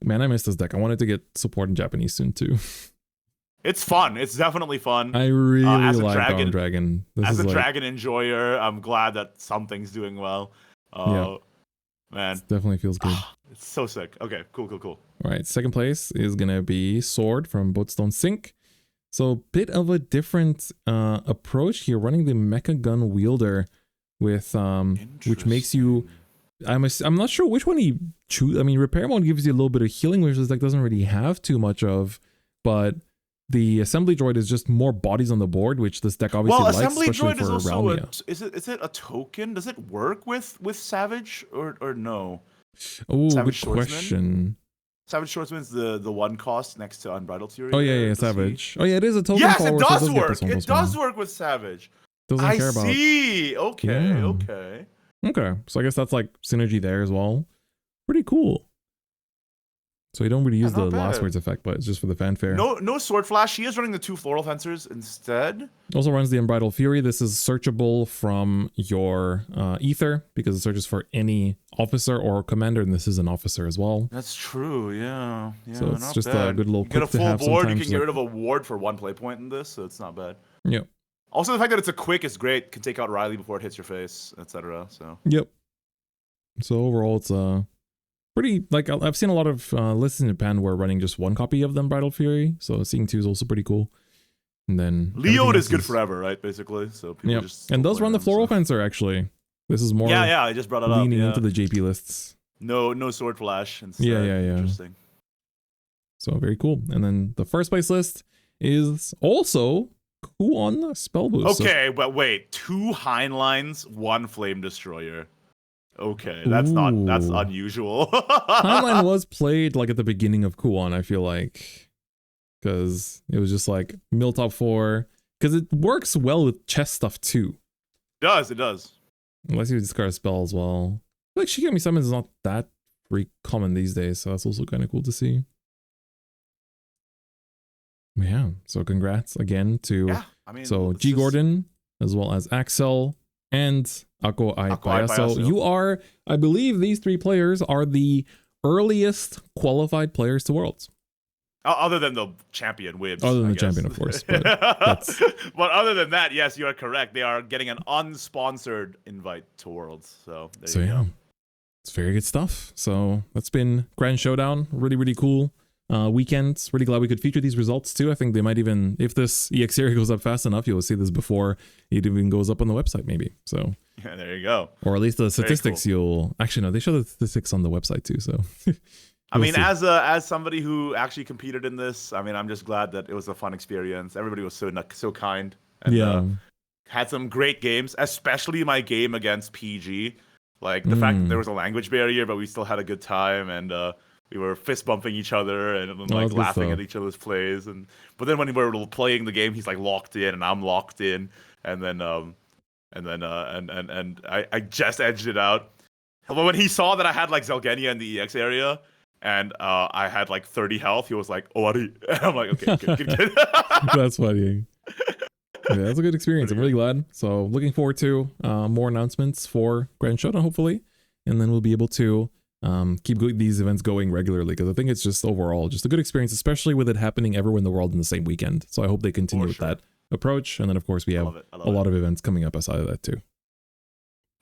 Man, I missed this deck. I wanted to get support in Japanese soon too. It's fun. It's definitely fun. I really as a like dragon, Dragon. As a dragon enjoyer, I'm glad that something's doing well. Yeah. Man, It definitely feels good. it's so sick. Okay, cool. All right, second place is gonna be Sword from Boatstone Sync. So bit of a different approach here, running the Mecha Gun Wielder with which makes you. I'm not sure which one he choose. I mean, Repair Mode gives you a little bit of healing, which this deck doesn't really have too much of, but the Assembly Droid is just more bodies on the board, which this deck obviously likes, Assembly especially Droid for is also Realmia. is it a token? Does it work with Savage or no? Oh, Savage good question. Savage Swordsman's the one cost next to Unbridled Fury. Oh yeah, Savage. Oh yeah, it is a token. Yes, follower, it does so work. It does work with Savage. Doesn't I care about. see. Okay, Yeah. okay. Okay, so I guess that's like synergy there as well. Pretty cool. So you don't really use the not Last bad. Words effect, but it's just for the fanfare. No Sword Flash. She is running the 2 Floral Fencers instead. Also runs the Unbridled Fury. This is searchable from your Ether because it searches for any officer or commander, and this is an officer as well. That's true. Yeah. So it's not just bad. a good little You get a quick to full have board. You sometimes, can get like- rid of a ward for 1 play point in this, so it's not bad. Yep. Also, the fact that it's a quick is great. Can take out Riley before it hits your face, etc. So. Yep. So overall, it's pretty, like, I've seen a lot of lists in Japan where running just 1 copy of the Unbridled Fury, so seeing 2 is also pretty cool. And then Leod everything is good else forever, right? Basically, so people Yep. just And still does play run the them, Floral so. Fencer, actually. This is more Yeah, I just brought it up. leaning Yeah. into the JP lists. No Sword Flash instead. Yeah. Interesting. So very cool. And then the first place list is also Kuon Spell Boost. Okay, but wait, 2 Heinleins, 1 Flame Destroyer. Okay, that's Ooh. unusual. Heinlein was played like at the beginning of Kuon, I feel like. Because it was just like mill top 4. Because it works well with chess stuff too. It does. Unless you discard a spell as well. I feel like Shigami Summons is not that very common these days, so that's also kind of cool to see. Yeah, so congrats again to Yeah, I mean, so it's G just- Gordon as well as Axel and Ako Aipaya. So Payaso. you are, I believe these 3 players are the earliest qualified players to Worlds. Other than the champion wins. Other than I the guess. champion, of course, but that's- but other than that, yes, you are correct. They are getting an unsponsored invite to Worlds. So there So you yeah, go. it's very good stuff. So that's been Grand Showdown. Really, really cool weekend. Really glad we could feature these results too. I think they might even, if this EX area goes up fast enough, you'll see this before it even goes up on the website maybe. So, Yeah, there you go. or at least the statistics you'll, actually no, they show the statistics on the website too. So I mean, see. as somebody who actually competed in this, I mean, I'm just glad that it was a fun experience. Everybody was so kind. And, yeah. had some great games, especially my game against PG. Like the fact that there was a language barrier, but we still had a good time, and we were fist bumping each other and like that's good laughing stuff. at each other's plays. And but then when we were playing the game, he's like locked in, and I'm locked in, and then I just edged it out. But when he saw that I had like Zelgenia in the EX area, and I had like 30 health, he was like, "Oh, what?" And I'm like, "Okay, good." That's funny. Yeah, that's a good experience. I'm really glad. So looking forward to more announcements for Grand Showdown, hopefully. And then we'll be able to keep these events going regularly, because I think it's just overall just a good experience, especially with it happening everywhere in the world in the same weekend. So I hope they continue with that approach. And then, of course, we have a lot of events coming up aside of that too.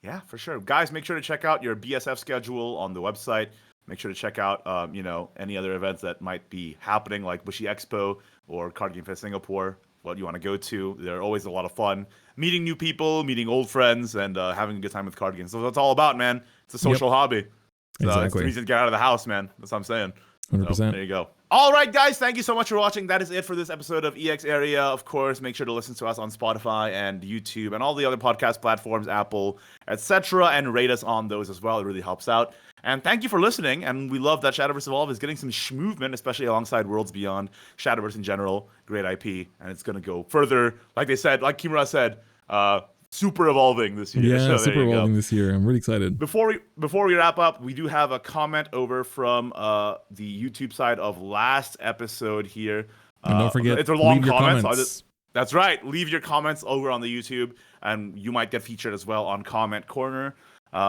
Yeah, for sure. Guys, make sure to check out your BSF schedule on the website. Make sure to check out, any other events that might be happening, like Bushy Expo or Card Game Fest Singapore. What you want to go to. They're always a lot of fun. Meeting new people, meeting old friends, and having a good time with card games. So that's all about, man. It's a social hobby. So It's the reason to get out of the house, man. That's what I'm saying. 100%. So, there you go. All right, guys. Thank you so much for watching. That is it for this episode of EX Area. Of course, make sure to listen to us on Spotify and YouTube and all the other podcast platforms, Apple, etc., and rate us on those as well. It really helps out. And thank you for listening. And we love that Shadowverse Evolve is getting some movement, especially alongside Worlds Beyond. Shadowverse in general, great IP, and it's going to go further. Like they said, like Kimura said, super evolving this year. Yeah, So super there you evolving go. this year. I'm really excited. Before we wrap up, we do have a comment over from the YouTube side of last episode here. And don't forget, it's a long leave your comment. So comments. that's right. Leave your comments over on the YouTube, and you might get featured as well on Comment Corner.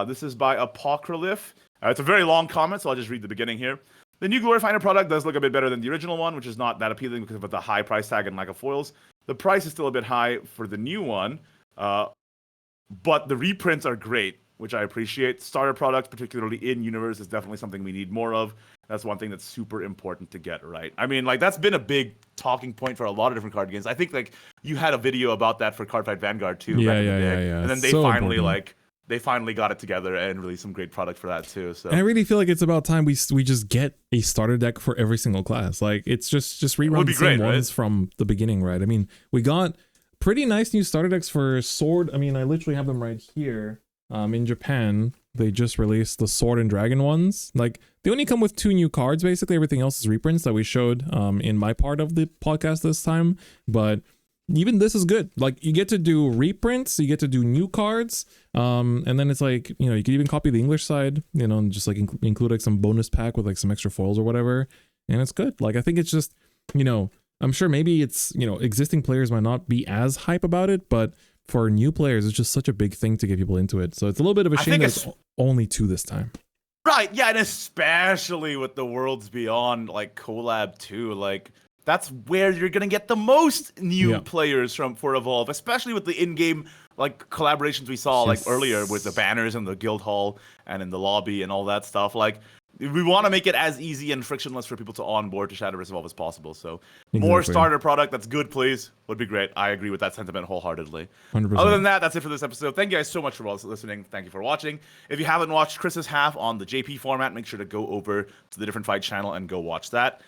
This is by Apocryph. It's a very long comment, so I'll just read the beginning here. The new Glory Finder product does look a bit better than the original one, which is not that appealing because of the high price tag and lack of foils. The price is still a bit high for the new one, but the reprints are great, which I appreciate. Starter products, particularly in Universe, is definitely something we need more of. That's one thing that's super important to get right. I mean, like, that's been a big talking point for a lot of different card games. I think, like, you had a video about that for Cardfight Vanguard, too. Yeah. And then they So finally, important. they finally got it together and released some great product for that, too. So And I really feel like it's about time we just get a starter deck for every single class. Like, it's just rerun the same ones from the beginning, right? I mean, we got pretty nice new starter decks for Sword. I mean, I literally have them right here. In Japan, they just released the Sword and Dragon ones. Like, they only come with 2 new cards, basically. Everything else is reprints that we showed in my part of the podcast this time. But even this is good. Like, you get to do reprints, you get to do new cards, and then it's like, you know, you can even copy the English side, you know, and just like include like some bonus pack with like some extra foils or whatever, and it's good. Like, I think it's just, you know, I'm sure maybe it's, you know, existing players might not be as hype about it, but for new players, it's just such a big thing to get people into it. So it's a little bit of a shame that it's only 2 this time. Right, yeah, and especially with the Worlds Beyond, like, collab too, like, that's where you're gonna get the most new players for Evolve, especially with the in-game, like, collaborations we saw, like, earlier with the banners and the guild hall and in the lobby and all that stuff. Like, we want to make it as easy and frictionless for people to onboard to Shadowverse Evolve as possible. So more starter product that's good, please, would be great. I agree with that sentiment wholeheartedly. 100%. Other than that, that's it for this episode. Thank you guys so much for listening. Thank you for watching. If you haven't watched Chris's half on the JP format, make sure to go over to the Different Fight channel and go watch that.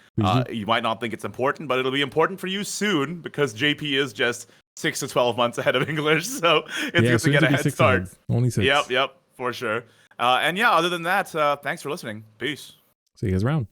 You might not think it's important, but it'll be important for you soon because JP is just 6 to 12 months ahead of English. So it's good to get a head start. Only 6. Yep, for sure. And yeah, other than that, thanks for listening. Peace. See you guys around.